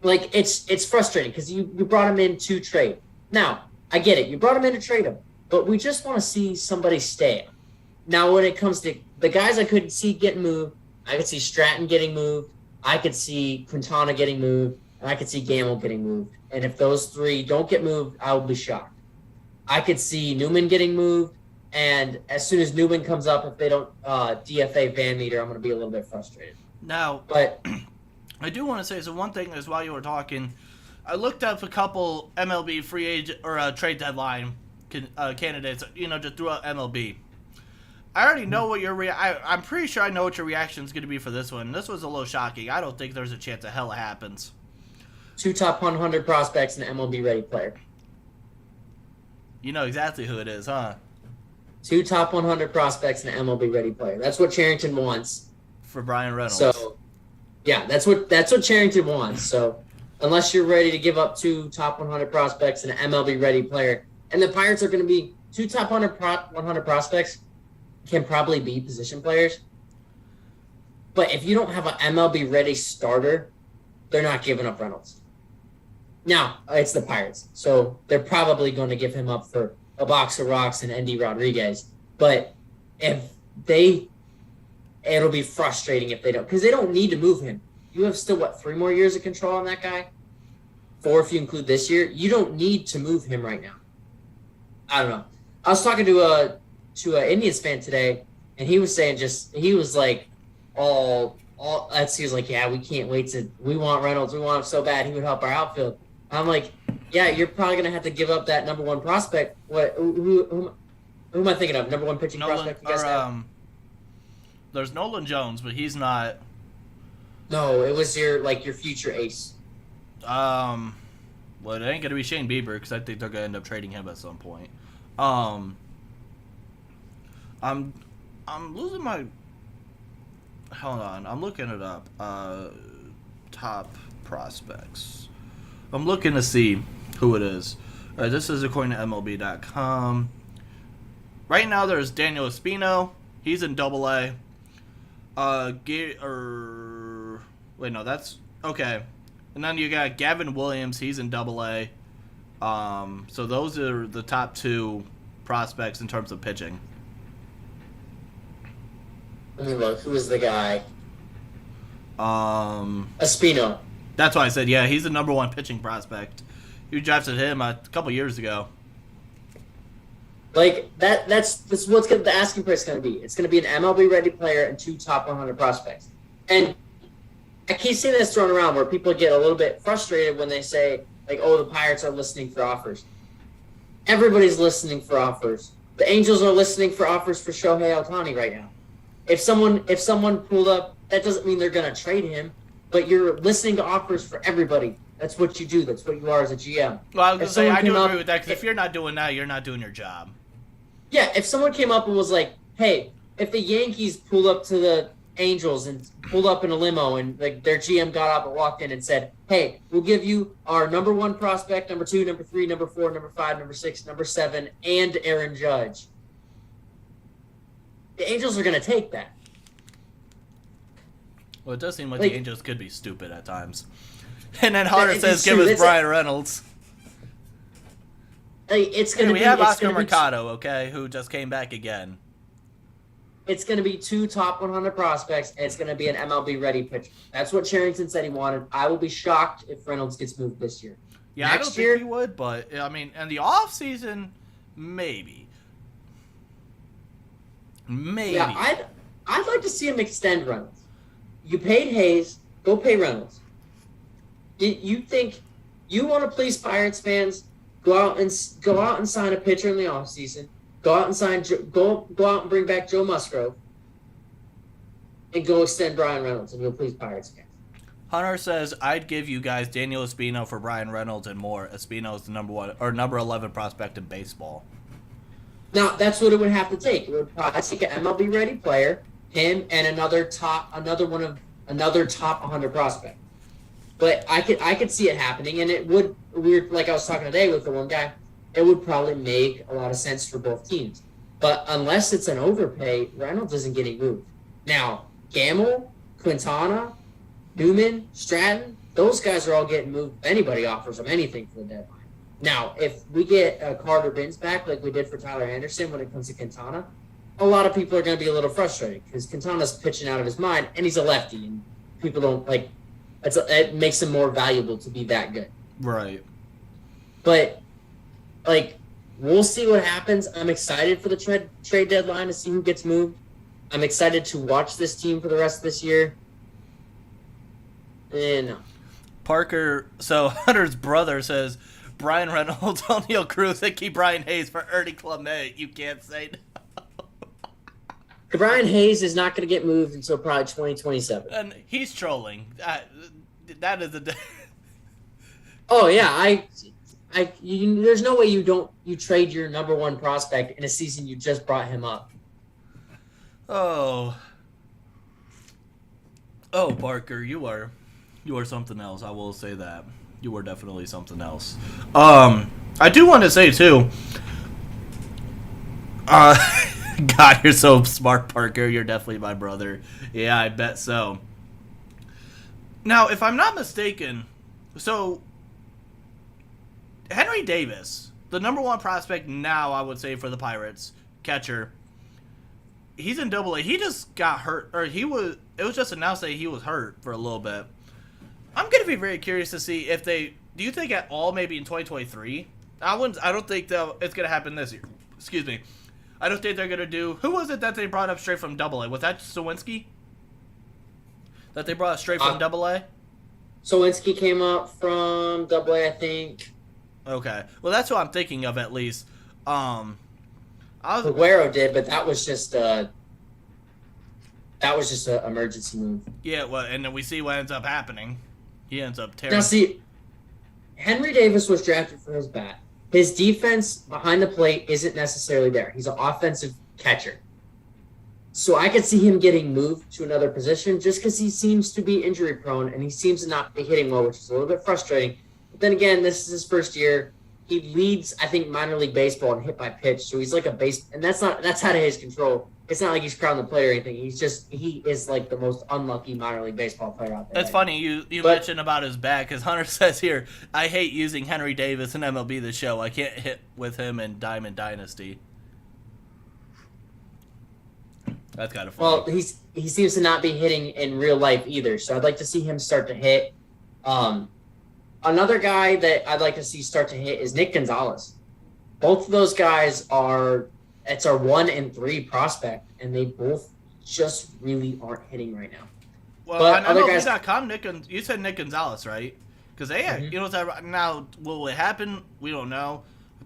Like, it's frustrating because you brought him in to trade. Now, I get it. You brought him in to trade him. But we just want to see somebody stay. Now, when it comes to the guys I could see getting moved, I could see Stratton getting moved. I could see Quintana getting moved. And I could see Gamble getting moved. And if those three don't get moved, I will be shocked. I could see Newman getting moved. And as soon as Newman comes up, if they don't DFA Van Meter, I'm going to be a little bit frustrated. Now, but I do want to say, so one thing is, while you were talking, I looked up a couple MLB free agent or trade deadline candidates, just throughout MLB. I already know what I'm pretty sure I know what your reaction is going to be for this one. This was a little shocking. I don't think there's a chance of hell it happens. 2 top 100 prospects and an MLB ready player. You know exactly who it is, huh? 2 top 100 prospects and an MLB ready player. That's what Cherington wants. For Brian Reynolds. So, yeah, that's what Cherington wants. So, unless you're ready to give up 2 top 100 prospects and an MLB ready player, and the Pirates are going to be 2 top 100 prospects can probably be position players. But if you don't have an MLB ready starter, they're not giving up Reynolds. Now, it's the Pirates, so they're probably going to give him up for a box of rocks and Endy Rodriguez. But it'll be frustrating if they don't, because they don't need to move him. You have still, 3 more years of control on that guy? 4 if you include this year. You don't need to move him right now. I don't know. I was talking to an Indians fan today, and he was saying he was like, he was like, yeah, we can't wait we want Reynolds. We want him so bad. He would help our outfield. I'm like, yeah, you're probably going to have to give up that number 1 prospect. Who am I thinking of? Number 1 pitching prospect you guys have? There's Nolan Jones, but he's not. No, it was your future ace. Well, it ain't going to be Shane Bieber because I think they're going to end up trading him at some point. I'm losing my. Hold on, I'm looking it up. Top prospects. I'm looking to see who it is. All right, this is according to MLB.com. Right now, there's Daniel Espino. He's in Double-A. Wait, no, that's okay. And then you got Gavin Williams. He's in Double-A. So those are the top 2 prospects in terms of pitching. Let me look. Who is the guy? Espino. That's why I said, yeah, he's the number 1 pitching prospect. You drafted him a couple years ago. Like that's what's the asking price going to be. It's going to be an MLB ready player and 2 top 100 prospects. And I keep seeing this thrown around where people get a little bit frustrated when they say, like, oh, the Pirates are listening for offers. Everybody's listening for offers. The Angels are listening for offers for Shohei Ohtani right now. If someone pulled up, that doesn't mean they're going to trade him, but you're listening to offers for everybody. That's what you do. That's what you are as a GM. Well, I was going to say, I do agree with that, because if you're not doing that, you're not doing your job. Yeah, if someone came up and was like, hey, if the Yankees pulled up to the Angels and pulled up in a limo and like their GM got up and walked in and said, hey, we'll give you our number 1 prospect, number 2, number 3, number 4, number 5, number 6, number 7, and Aaron Judge. The Angels are going to take that. Well, it does seem like the Angels could be stupid at times. And then Hunter says, give us Brian Reynolds. It's going to be... We have Oscar Mercado, okay, who just came back again. It's going to be 2 top 100 prospects, and it's going to be an MLB-ready pitcher. That's what Cherington said he wanted. I will be shocked if Reynolds gets moved this year. Yeah, I don't think he would, but, I mean, in the offseason, maybe. Maybe. Yeah, I'd like to see him extend Reynolds. You paid Hayes, go pay Reynolds. You think you want to please Pirates fans? Go out and sign a pitcher in the offseason. Go out and bring back Joe Musgrove, and go extend Brian Reynolds, and you'll please Pirates fans. Hunter says, I'd give you guys Daniel Espino for Brian Reynolds and more. Espino is the number 11 prospect in baseball. Now that's what it would have to take. It would probably take an MLB ready player, him, and another top 100 prospect. But I could see it happening, and it would. Like I was talking today with the one guy. It would probably make a lot of sense for both teams. But unless it's an overpay, Reynolds isn't getting moved. Now, Gamble, Quintana, Newman, Stratton, those guys are all getting moved. If anybody offers them anything for the deadline. Now, if we get Carter Binns back like we did for Tyler Anderson when it comes to Quintana, a lot of people are going to be a little frustrated because Quintana's pitching out of his mind, and he's a lefty, and people don't like it makes him more valuable to be that good. Right. But we'll see what happens. I'm excited for the trade deadline to see who gets moved. I'm excited to watch this team for the rest of this year. And Parker, so Hunter's brother says, Brian Reynolds, O'Neal Cruz, and keep Brian Hayes for Ernie Clement. You can't say no. Brian Hayes is not going to get moved until probably 2027. And he's trolling. That is a... Oh, yeah. There's no way you trade your number 1 prospect in a season you just brought him up. Oh, Parker, you are something else. I will say that you are definitely something else. I do want to say too. God, you're so smart, Parker. You're definitely my brother. Yeah, I bet so. Now, if I'm not mistaken, so Henry Davis, the number 1 prospect now, I would say, for the Pirates, catcher, he's in Double-A. He just got hurt, or it was just announced that he was hurt for a little bit. I'm going to be very curious to see if do you think at all maybe in 2023? I don't think that it's going to happen this year. Excuse me. I don't think they're going to do, who was it that they brought up straight from Double-A? Was that Sawinski? That they brought straight from Double-A? Sawinski came up from Double-A, I think. Okay. Well, that's what I'm thinking of at least. Aguero did, but that was just an emergency move. Yeah, well, and then we see what ends up happening. He ends up tearing. Now, see, Henry Davis was drafted for his bat. His defense behind the plate isn't necessarily there. He's an offensive catcher. So I could see him getting moved to another position just because he seems to be injury prone and he seems to not be hitting well, which is a little bit frustrating. But then again, this is his first year. he leads, I think, minor league baseball in hit by pitch. So he's like and that's out of his control. It's not like he's crowning the play or anything. He is like the most unlucky minor league baseball player out there. It's funny you mentioned about his bat, because Hunter says here, I hate using Henry Davis in MLB The Show. I can't hit with him in Diamond Dynasty. That's kind of funny. Well, he seems to not be hitting in real life either. So I'd like to see him start to hit. Another guy that I'd like to see start to hit is Nick Gonzalez. Both of those guys it's our 1 and 3 prospect, and they both just really aren't hitting right now. Well, on MLB.com, you said Nick Gonzalez, right? Because now, will it happen? We don't know.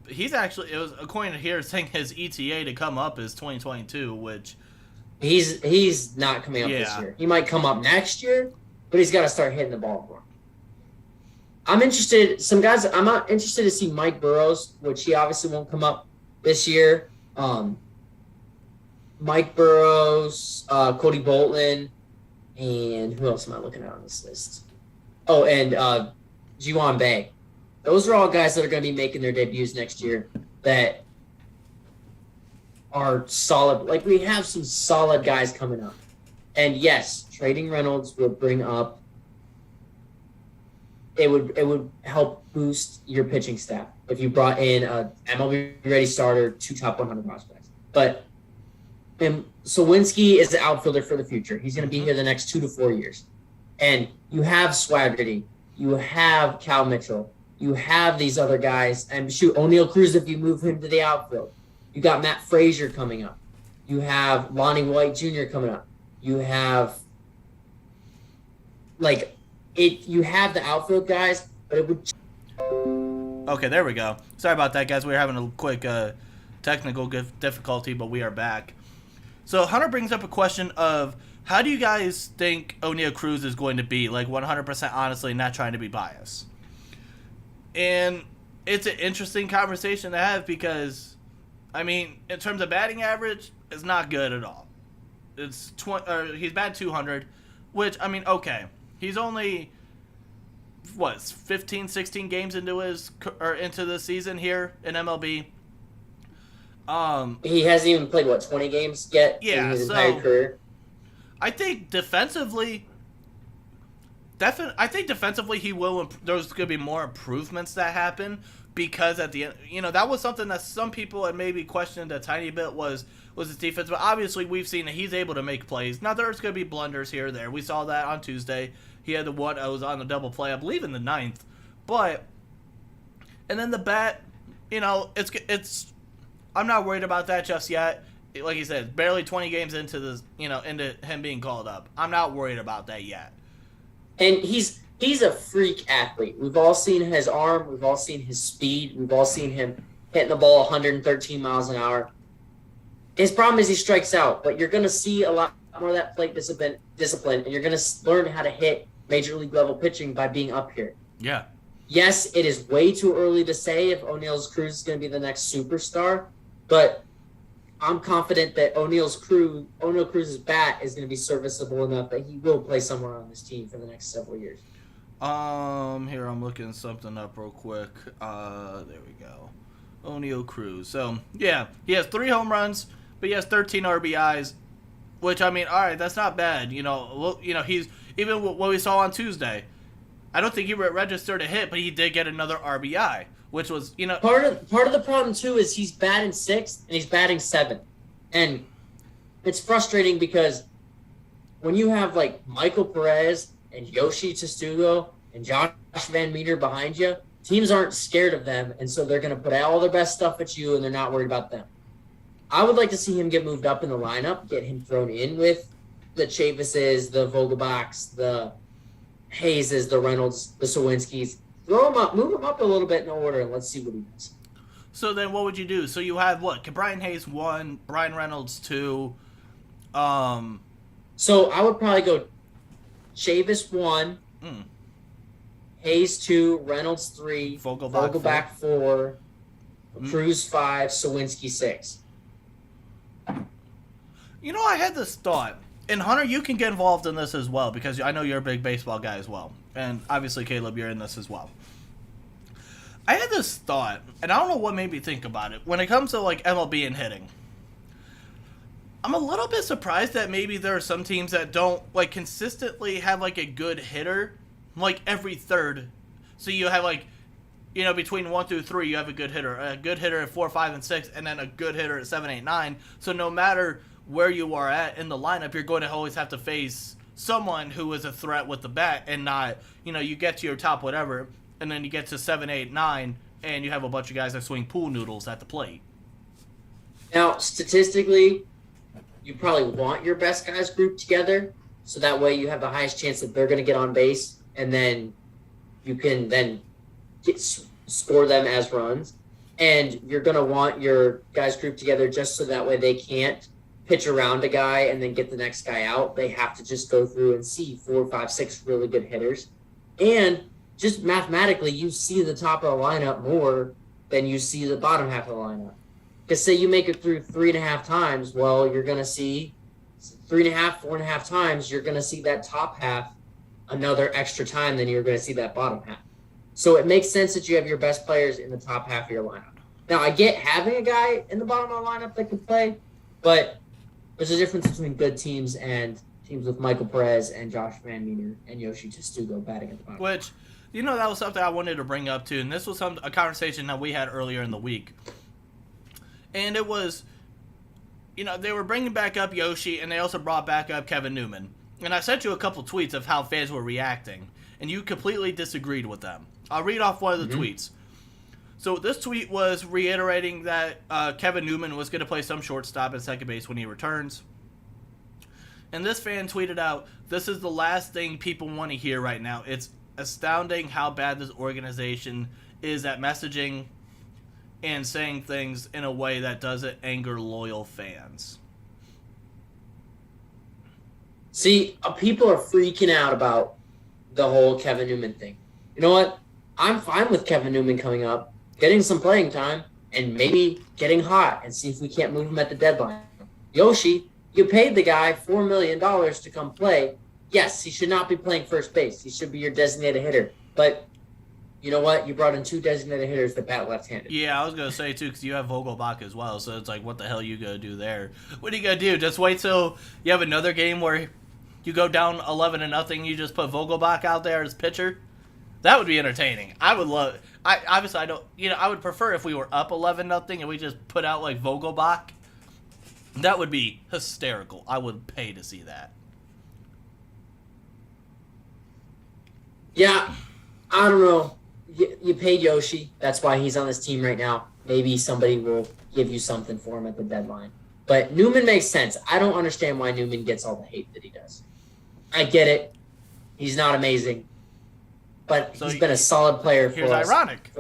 He's actually, it was according to here saying his ETA to come up is 2022, which he's not coming up this year. He might come up next year, but he's got to start hitting the ball more. I'm interested to see Mike Burrows, which he obviously won't come up this year. Mike Burrows, Cody Bolton, and who else am I looking at on this list? Oh, and Ji-Hwan Bae. Those are all guys that are going to be making their debuts next year that are solid. Like, we have some solid guys coming up. And yes, trading Reynolds would bring up, it would help boost your pitching staff if you brought in a MLB ready starter, 2 top 100 prospects. But Sawinski is the outfielder for the future. He's going to be here the next 2 to 4 years. And you have Swaggerty, you have Cal Mitchell, you have these other guys, and O'Neal Cruz if you move him to the outfield. You got Matt Frazier coming up. You have Lonnie White Jr. coming up. You have you have the outfield guys, but it would. Okay, there we go. Sorry about that, guys. We were having a quick technical difficulty, but we are back. So Hunter brings up a question of, how do you guys think O'Neal Cruz is going to be? Like, 100% honestly, not trying to be biased. And it's an interesting conversation to have because, I mean, in terms of batting average, it's not good at all. It's he's batted 200, which, I mean, okay. He's only, 15, 16 games into the season here in MLB. He hasn't even played 20 games yet in his entire career. I think defensively, he will. There's going to be more improvements that happen because at the end, that was something that some people had maybe questioned a tiny bit was his defense. But obviously, we've seen that he's able to make plays. Now there's going to be blunders here or there. We saw that on Tuesday. He had was on the double play, I believe, in the 9th. But and then the bat, it's. I'm not worried about that just yet. Like he said, barely 20 games into this, into him being called up. I'm not worried about that yet. And he's a freak athlete. We've all seen his arm. We've all seen his speed. We've all seen him hitting the ball 113 miles an hour. His problem is he strikes out, but you're going to see a lot more of that plate discipline, and you're going to learn how to hit major league level pitching by being up here. Yeah. Yes, it is way too early to say if O'Neal Cruz is going to be the next superstar, but I'm confident that O'Neal Cruz's bat is going to be serviceable enough that he will play somewhere on this team for the next several years. Here I'm looking something up real quick. There we go. O'Neal Cruz. So, yeah, he has 3 home runs, but he has 13 RBIs, which, I mean, all right, that's not bad. He's even what we saw on Tuesday. I don't think he registered a hit, but he did get another RBI, which was, part of the problem too is he's batting 6th and he's batting 7th, and it's frustrating because when you have like Michael Perez and Yoshi Testudo and Josh Van Meter behind you, teams aren't scared of them, and so they're going to put all their best stuff at you, and they're not worried about them. I would like to see him get moved up in the lineup, get him thrown in with the Chavises, the Vogelbachs, the Hayeses, the Reynolds, the Sawinskis. Throw him up, move him up a little bit in order, and let's see what he does. So then what would you do? So you have Brian Hayes 1, Brian Reynolds 2. So I would probably go Chavis 1, Hayes 2, Reynolds 3, Vogelbach 4, Cruz 5, Sawinski 6. I had this thought. And Hunter, you can get involved in this as well because I know you're a big baseball guy as well. And obviously, Caleb, you're in this as well. I had this thought, and I don't know what made me think about it. When it comes to like MLB and hitting, I'm a little bit surprised that maybe there are some teams that don't like consistently have like a good hitter, like every third. So you have like, between 1 through 3, you have a good hitter at 4, 5, and 6, and then a good hitter at 7, 8, 9. So no matter where you are at in the lineup, you're going to always have to face someone who is a threat with the bat, and not, you get to your top whatever, and then you get to 7, 8, 9, and you have a bunch of guys that swing pool noodles at the plate. Now, statistically, you probably want your best guys grouped together, so that way you have the highest chance that they're going to get on base, and then you can then score them as runs. And you're going to want your guys grouped together just so that way they can't pitch around a guy and then get the next guy out. They have to just go through and see 4, 5, 6 really good hitters. And just mathematically, you see the top of the lineup more than you see the bottom half of the lineup. Because say you make it through 3.5 times, well, you're going to see 3.5, 4.5 times, you're going to see that top half another extra time than you're going to see that bottom half. So it makes sense that you have your best players in the top half of your lineup. Now, I get having a guy in the bottom of the lineup that can play, but there's a difference between good teams and teams with Michael Perez and Josh Van Meter and Yoshi Testugo batting at the bottom. Which, that was something I wanted to bring up too, and this was a conversation that we had earlier in the week. And it was, they were bringing back up Yoshi, and they also brought back up Kevin Newman. And I sent you a couple tweets of how fans were reacting, and you completely disagreed with them. I'll read off one of the tweets. So this tweet was reiterating that Kevin Newman was going to play some shortstop and second base when he returns. And this fan tweeted out, "This is the last thing people want to hear right now. It's astounding how bad this organization is at messaging and saying things in a way that doesn't anger loyal fans." See, people are freaking out about the whole Kevin Newman thing. You know what? I'm fine with Kevin Newman coming up, getting some playing time, and maybe getting hot and see if we can't move him at the deadline. Yoshi, you paid the guy $4 million to come play. Yes, he should not be playing first base. He should be your designated hitter. But you know what? You brought in 2 designated hitters that bat left-handed. Yeah, I was going to say, too, because you have Vogelbach as well, so it's like, what the hell are you going to do there? What are you going to do? Just wait till you have another game where you go down 11-0, you just put Vogelbach out there as pitcher? That would be entertaining. I would love. Obviously I don't. I would prefer if we were up 11-0 and we just put out like Vogelbach. That would be hysterical. I would pay to see that. Yeah, I don't know. You paid Yoshi. That's why he's on this team right now. Maybe somebody will give you something for him at the deadline. But Newman makes sense. I don't understand why Newman gets all the hate that he does. I get it. He's not amazing. But so he's been a solid player for us. Ironic.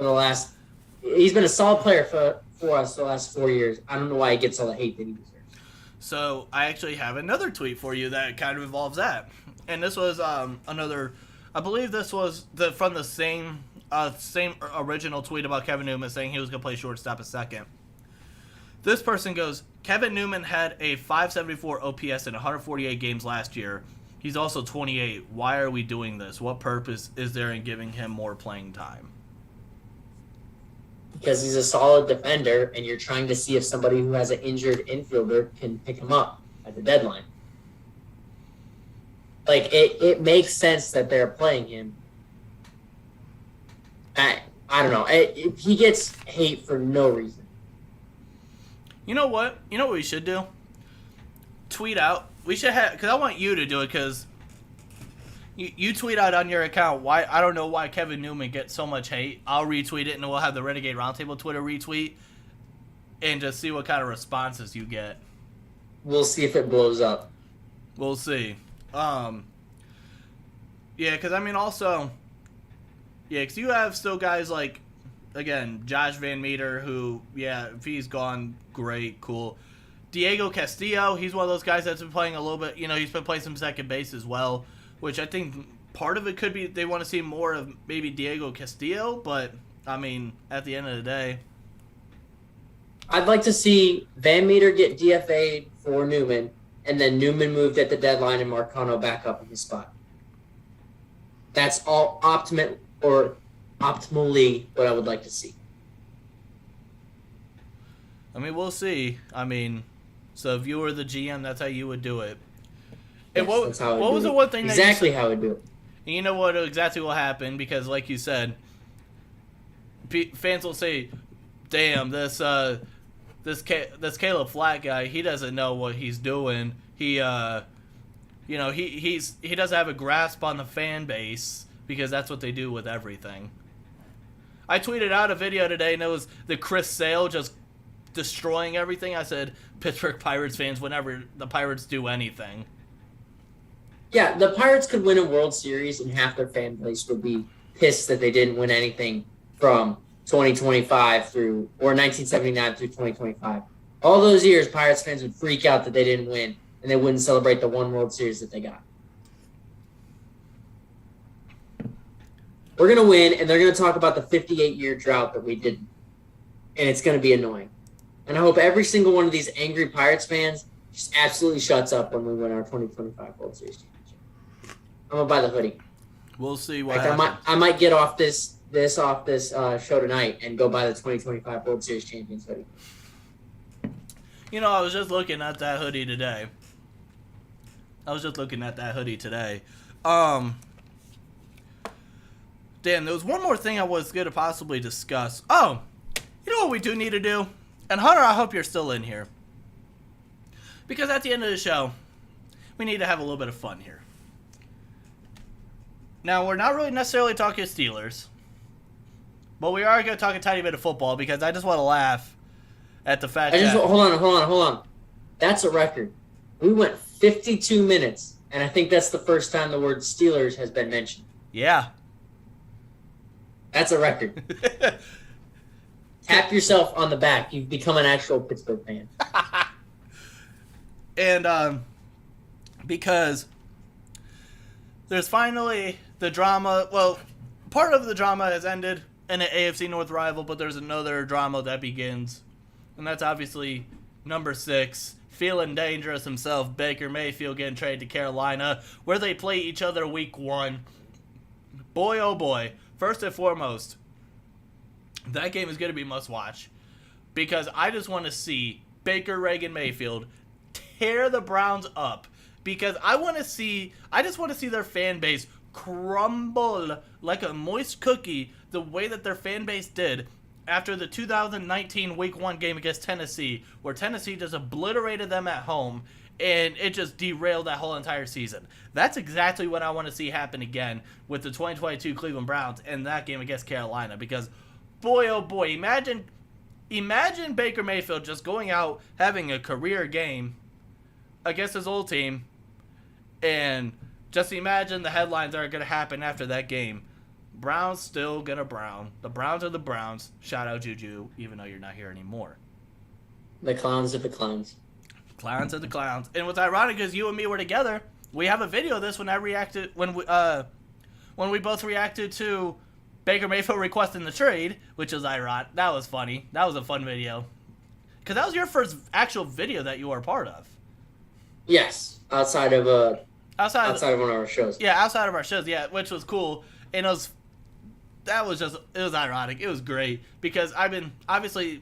He's been a solid player for us the last 4 years. I don't know why he gets all the hate that he deserves. So I actually have another tweet for you that kind of involves that. And this was another, I believe this was from the same original tweet about Kevin Newman saying he was going to play shortstop a second. This person goes, "Kevin Newman had a .574 OPS in 148 games last year. He's also 28. Why are we doing this? What purpose is there in giving him more playing time?" Because he's a solid defender, and you're trying to see if somebody who has an injured infielder can pick him up at the deadline. Like, it makes sense that they're playing him. I don't know. He gets hate for no reason. You know what? You know what we should do? Tweet out. We should have, because I want you to do it, because you tweet out on your account why, I don't know why Kevin Newman gets so much hate. I'll retweet it, and we'll have the Renegade Roundtable Twitter retweet, and just see what kind of responses you get. We'll see if it blows up. We'll see. Yeah, because I mean, also, yeah, because you have still guys like, again, Josh Van Meter, who, yeah, if he's gone, great, cool. Diego Castillo, he's one of those guys that's been playing a little bit, he's been playing some second base as well, which I think part of it could be they want to see more of maybe Diego Castillo, but, I mean, at the end of the day. I'd like to see Van Meter get DFA'd for Newman, and then Newman moved at the deadline and Marcano back up in his spot. That's all optimum, or optimally what I would like to see. I mean, we'll see. I mean, so if you were the GM, that's how you would do it. And Yes, that's how I was do the it. one thing Exactly how I do it. And you know what exactly will happen, because like you said, fans will say, "Damn, this Caleb Flatt guy, he doesn't know what he's doing. He he doesn't have a grasp on the fan base," because that's what they do with everything. I tweeted out a video today, and it was the Chris Sale just destroying everything. I said, Pittsburgh Pirates fans, whenever the Pirates do anything. Yeah, the Pirates could win a World Series, and half their fan base would be pissed that they didn't win anything from 2025 through, or 1979 through 2025. All those years, Pirates fans would freak out that they didn't win, and they wouldn't celebrate the one World Series that they got. We're going to win, and they're going to talk about the 58-year drought that we didn't. And it's going to be annoying. And I hope every single one of these angry Pirates fans just absolutely shuts up when we win our 2025 World Series championship. I'm going to buy the hoodie. We'll see what happens. I might get off this show tonight and go buy the 2025 World Series champions hoodie. You know, I was just looking at that hoodie today. Damn, there was one more thing I was going to possibly discuss. Oh, you know what we do need to do? And Hunter, I hope you're still in here. Because at the end of the show, we need to have a little bit of fun here. Now, we're not really necessarily talking Steelers. But we are going to talk a tiny bit of football, because I just want to laugh at the fact that... Hold on. That's a record. We went 52 minutes, and I think that's the first time the word Steelers has been mentioned. Yeah. That's a record. Tap yourself on the back. You've become an actual Pittsburgh fan. And because there's finally the drama. Well, part of the drama has ended in an AFC North rival, but there's another drama that begins. And that's obviously number 6, feeling dangerous himself, Baker Mayfield getting traded to Carolina, where they play each other week 1. Boy, oh boy. First and foremost, that game is going to be must-watch, because I just want to see Baker Reagan Mayfield tear the Browns up, because I just want to see their fan base crumble like a moist cookie the way that their fan base did after the 2019 Week 1 game against Tennessee, where Tennessee just obliterated them at home, and it just derailed that whole entire season. That's exactly what I want to see happen again with the 2022 Cleveland Browns and that game against Carolina, because boy, oh boy, imagine Baker Mayfield just going out, having a career game against his old team, and just imagine the headlines that are going to happen after that game. Browns still gonna brown. The Browns are the Browns. Shout out Juju, even though you're not here anymore. The clowns are the clowns. Clowns are the clowns. And what's ironic is you and me were together. We have a video of this when we both reacted to Baker Mayfield requesting the trade, which is ironic. That was funny. That was a fun video. Because that was your first actual video that you were a part of. Yes, outside of one of our shows. Yeah, outside of our shows, yeah, which was cool. And it was ironic. It was great, because I've been obviously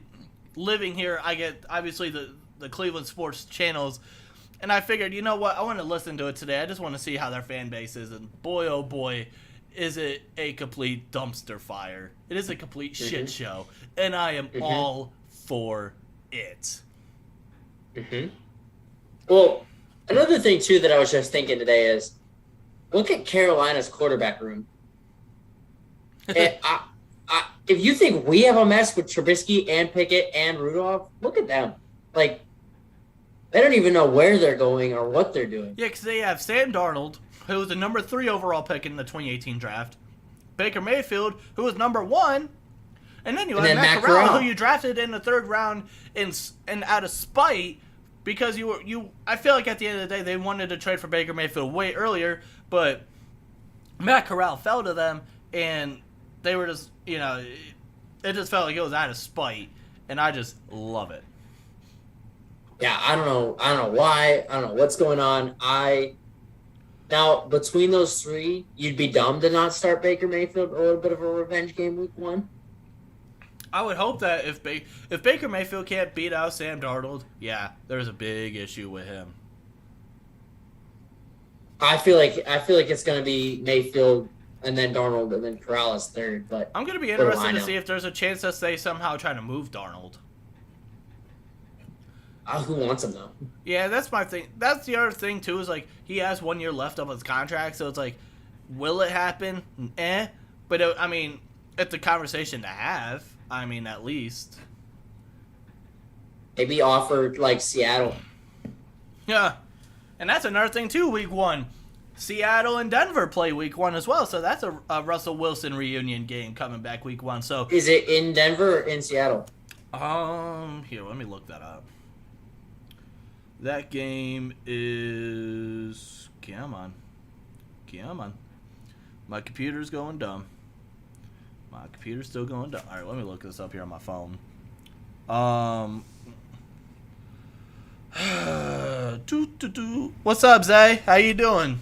living here. I get obviously the Cleveland sports channels, and I figured, you know what, I want to listen to it today. I just want to see how their fan base is, and boy, oh boy, is it a complete dumpster fire. It is a complete shit show, and I am all for it. Well, another thing, too, that I was just thinking today is, look at Carolina's quarterback room. And if you think we have a mess with Trubisky and Pickett and Rudolph, look at them. Like, they don't even know where they're going or what they're doing. Yeah, because they have Sam Darnold, who was the number 3 overall pick in the 2018 draft, Baker Mayfield, who was number 1, and then you have Matt Corral, who you drafted in the 3rd round and out of spite, because I feel like at the end of the day they wanted to trade for Baker Mayfield way earlier, but Matt Corral fell to them, and they were just, it just felt like it was out of spite, and I just love it. Yeah, I don't know why. I don't know what's going on. Now, between those three, you'd be dumb to not start Baker Mayfield a little bit of a revenge game week 1. I would hope that if Baker Mayfield can't beat out Sam Darnold, yeah, there's a big issue with him. I feel like it's going to be Mayfield and then Darnold and then Corrales third. But I'm going to be interested to see if there's a chance that they somehow try to move Darnold. Who wants him though? Yeah, that's my thing. That's the other thing too. Is like he has 1 year left of his contract, so it's like, will it happen? But I mean, it's a conversation to have. I mean, at least. Maybe offered like Seattle. Yeah, and that's another thing too. Week 1, Seattle and Denver play week 1 as well, so that's a Russell Wilson reunion game coming back week 1. So is it in Denver or in Seattle? Here, let me look that up. That game is... Come on. My computer's going dumb. My computer's still going dumb. Alright, let me look this up here on my phone. What's up, Zay? How you doing?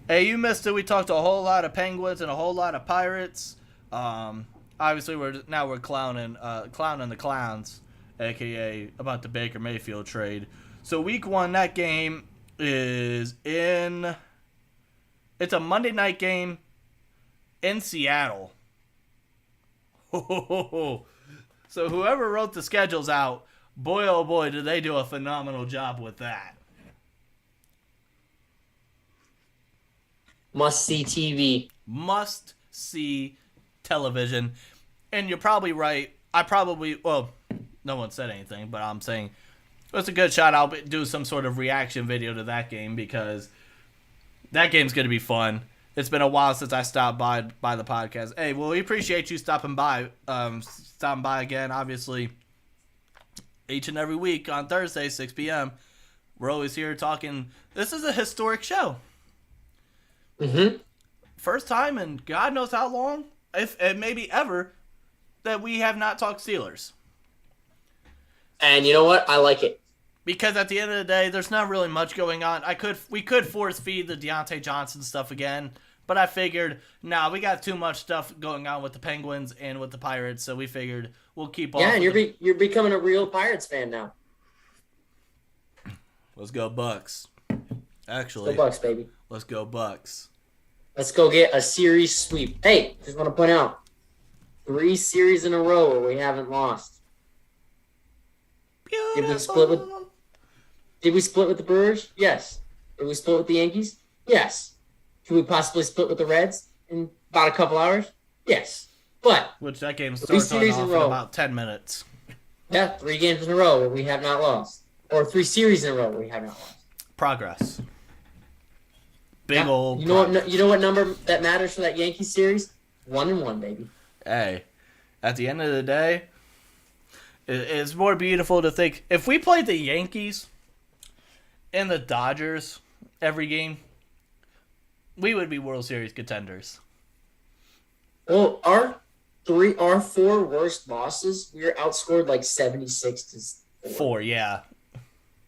Hey, you missed it. We talked a whole lot of Penguins and a whole lot of Pirates. Obviously, we're clowning the clowns, a.k.a. about the Baker Mayfield trade. So week 1, that game is in... It's a Monday night game in Seattle. So whoever wrote the schedules out, boy oh boy, did they do a phenomenal job with that. Must-see TV. Must-see television. And you're probably right. No one said anything, but I'm saying it's a good shot. I'll do some sort of reaction video to that game because that game's going to be fun. It's been a while since I stopped by the podcast. Hey, well, we appreciate you stopping by again. Obviously, each and every week on Thursday, 6 p.m., we're always here talking. This is a historic show. Mm-hmm. First time in God knows how long, if maybe ever, that we have not talked Steelers. And you know what? I like it. Because at the end of the day, there's not really much going on. We could force feed the Deontay Johnson stuff again, but I figured, we got too much stuff going on with the Penguins and with the Pirates, so we figured we'll keep on. Yeah, and you're becoming a real Pirates fan now. Let's go Bucks. Actually, let's go Bucks, baby. Let's go Bucks. Let's go get a series sweep. Hey, just want to point out, 3 series in a row where we haven't lost. Beautiful. Did we split with the Brewers? Yes. Did we split with the Yankees? Yes. Could we possibly split with the Reds in about a couple hours? Yes. But which that game starts off in about 10 minutes. Yeah, 3 games in a row where we have not lost. Or 3 series in a row where we have not lost. Progress. Big old you know what number that matters for that Yankees series? 1-1, baby. Hey, at the end of the day, it's more beautiful to think if we played the Yankees and the Dodgers every game, we would be World Series contenders. Well, our 4 worst losses, we were outscored like 76-4. Yeah.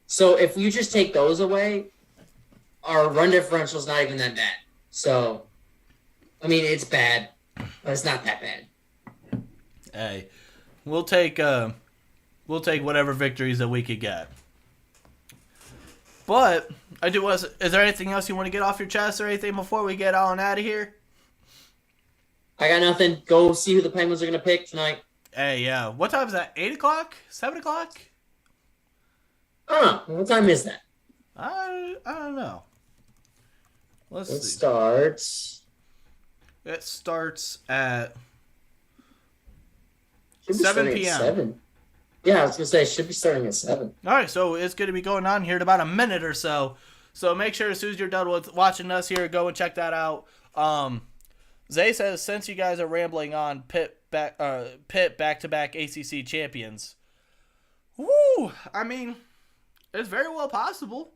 So if you just take those away, our run differential is not even that bad. So, I mean, it's bad, but it's not that bad. Hey, we'll take whatever victories that we could get. But is there anything else you want to get off your chest or anything before we get on out of here? I got nothing. Go see who the Penguins are going to pick tonight. Hey, yeah. What time is that? 8 o'clock? 7 o'clock? I don't know. What time is that? I don't know. Let's see. It starts at 7 p.m. 7. Yeah, I was going to say it should be starting at 7. All right, so it's going to be going on here in about a minute or so. So make sure as soon as you're done with watching us here, go and check that out. Zay says, since you guys are rambling on, Pitt back-to-back ACC champions. Woo! I mean, it's very well possible.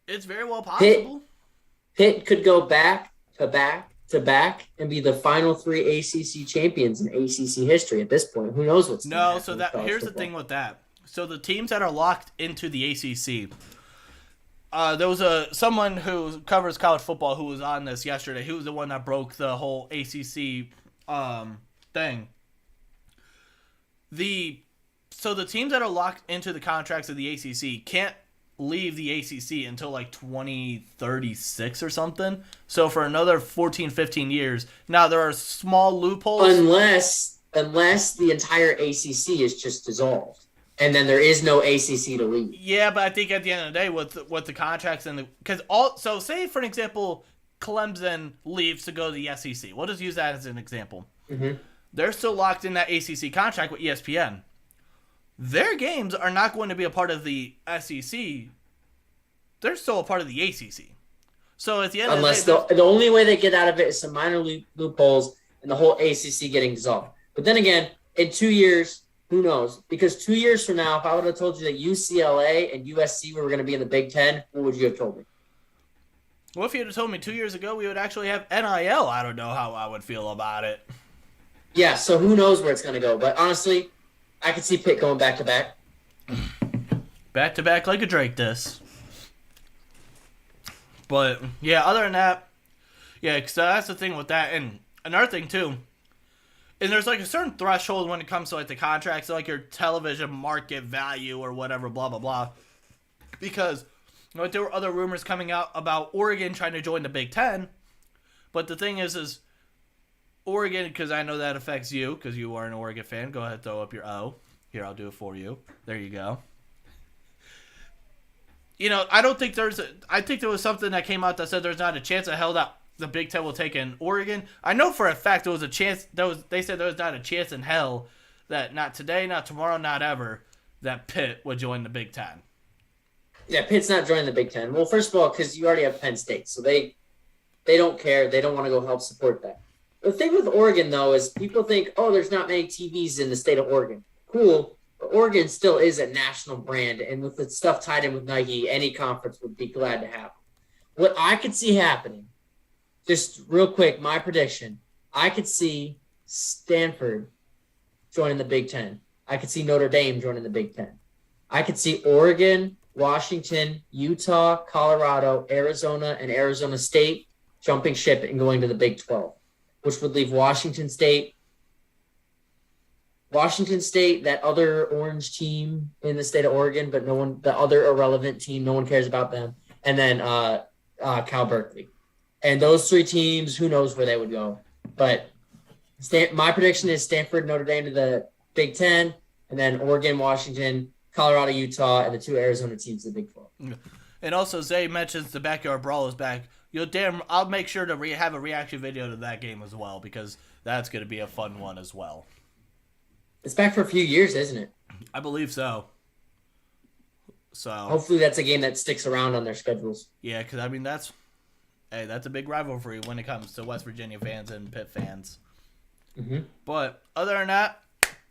It's very well possible. Pitt could go back to back and be the final 3 ACC champions in ACC history at this point. Who knows what's going to happen? Here's the thing with that. So the teams that are locked into the ACC, there was someone who covers college football who was on this yesterday. He was the one that broke the whole ACC thing. So the teams that are locked into the contracts of the ACC can't leave the ACC until like 2036 or something. So for another 14, 15 years. Now there are small loopholes. Unless the entire ACC is just dissolved. And then there is no ACC to leave. Yeah, but I think at the end of the day, with the contracts and so say for an example, Clemson leaves to go to the SEC. We'll just use that as an example. Mm-hmm. They're still locked in that ACC contract with ESPN. Their games are not going to be a part of the SEC. They're still a part of the ACC. So at the end unless of the only way they get out of it is some minor loopholes and the whole ACC getting dissolved. But then again, in 2 years. Who knows? Because 2 years from now, if I would have told you that UCLA and USC were going to be in the Big Ten, what would you have told me? Well, if you had told me 2 years ago we would actually have NIL, I don't know how I would feel about it. Yeah, so who knows where it's going to go. But honestly, I could see Pitt going back-to-back. Back-to-back like a Drake diss. But, yeah, other than that, yeah, because that's the thing with that. And another thing, too, and there's like a certain threshold when it comes to like the contracts, like your television market value or whatever, blah, blah, blah. Because there were other rumors coming out about Oregon trying to join the Big Ten. But the thing is Oregon, because I know that affects you, because you are an Oregon fan. Go ahead, throw up your O. Here, I'll do it for you. There you go. I don't think I think there was something that came out that said there's not a chance of hell that the Big Ten will take in Oregon. I know for a fact there was a chance. They said there was not a chance in hell that not today, not tomorrow, not ever, that Pitt would join the Big Ten. Yeah, Pitt's not joining the Big Ten. Well, first of all, because you already have Penn State, so they don't care. They don't want to go help support that. The thing with Oregon, though, is people think, oh, there's not many TVs in the state of Oregon. Cool, but Oregon still is a national brand, and with the stuff tied in with Nike, any conference would be glad to have. What I could see happening, just real quick, my prediction, I could see Stanford joining the Big Ten. I could see Notre Dame joining the Big Ten. I could see Oregon, Washington, Utah, Colorado, Arizona, and Arizona State jumping ship and going to the Big 12, which would leave Washington State, that other orange team in the state of Oregon, but the other irrelevant team, no one cares about them, and then Cal Berkeley. And those three teams, who knows where they would go. But my prediction is Stanford, Notre Dame to the Big Ten, and then Oregon, Washington, Colorado, Utah, and the two Arizona teams to the Big 12. And also, Zay mentions the Backyard Brawl is back. I'll make sure to have a reaction video to that game as well, because that's going to be a fun one as well. It's back for a few years, isn't it? I believe so. So hopefully that's a game that sticks around on their schedules. Yeah, because I mean that's a big rivalry when it comes to West Virginia fans and Pitt fans. Mm-hmm. But other than that,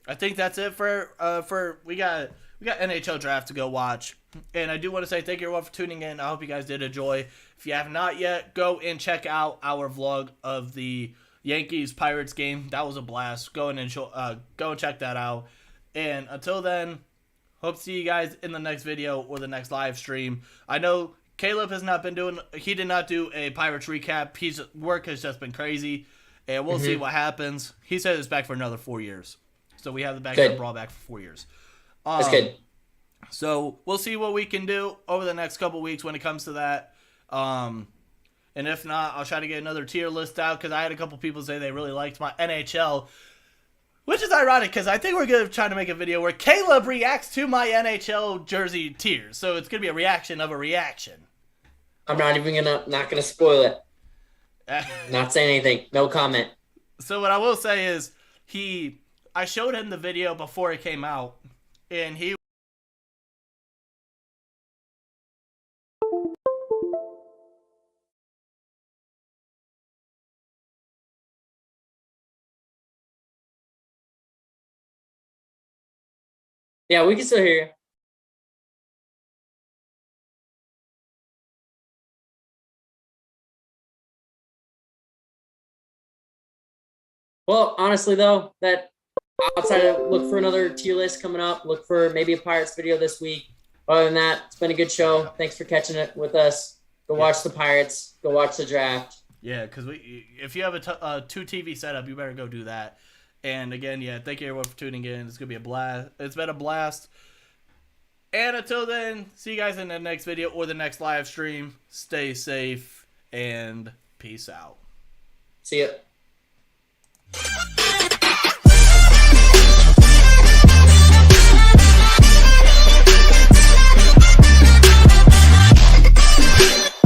I think that's it for we got NHL draft to go watch. And I do want to say thank you everyone for tuning in. I hope you guys did enjoy. If you have not yet, go and check out our vlog of the Yankees-Pirates game. That was a blast. Go and check that out. And until then, hope to see you guys in the next video or the next live stream. I know Caleb he did not do a Pirates recap. His work has just been crazy. And we'll see what happens. He said it's back for another 4 years. So we have the Backyard Brawl back for 4 years. That's good. So we'll see what we can do over the next couple weeks when it comes to that. And if not, I'll try to get another tier list out because I had a couple people say they really liked my NHL, which is ironic because I think we're going to try to make a video where Caleb reacts to my NHL jersey tiers. So it's going to be a reaction of a reaction. I'm not gonna spoil it. Not saying anything. No comment. So what I will say is I showed him the video before it came out, and he. Yeah, we can still hear you. Well, honestly, though, that outside of look for another tier list coming up, look for maybe a Pirates video this week. Other than that, it's been a good show. Thanks for catching it with us. Go watch the Pirates. Go watch the draft. Yeah, because if you have a 2 TV setup, you better go do that. And again, yeah, thank you everyone for tuning in. It's gonna be a blast. It's been a blast. And until then, see you guys in the next video or the next live stream. Stay safe and peace out. See ya.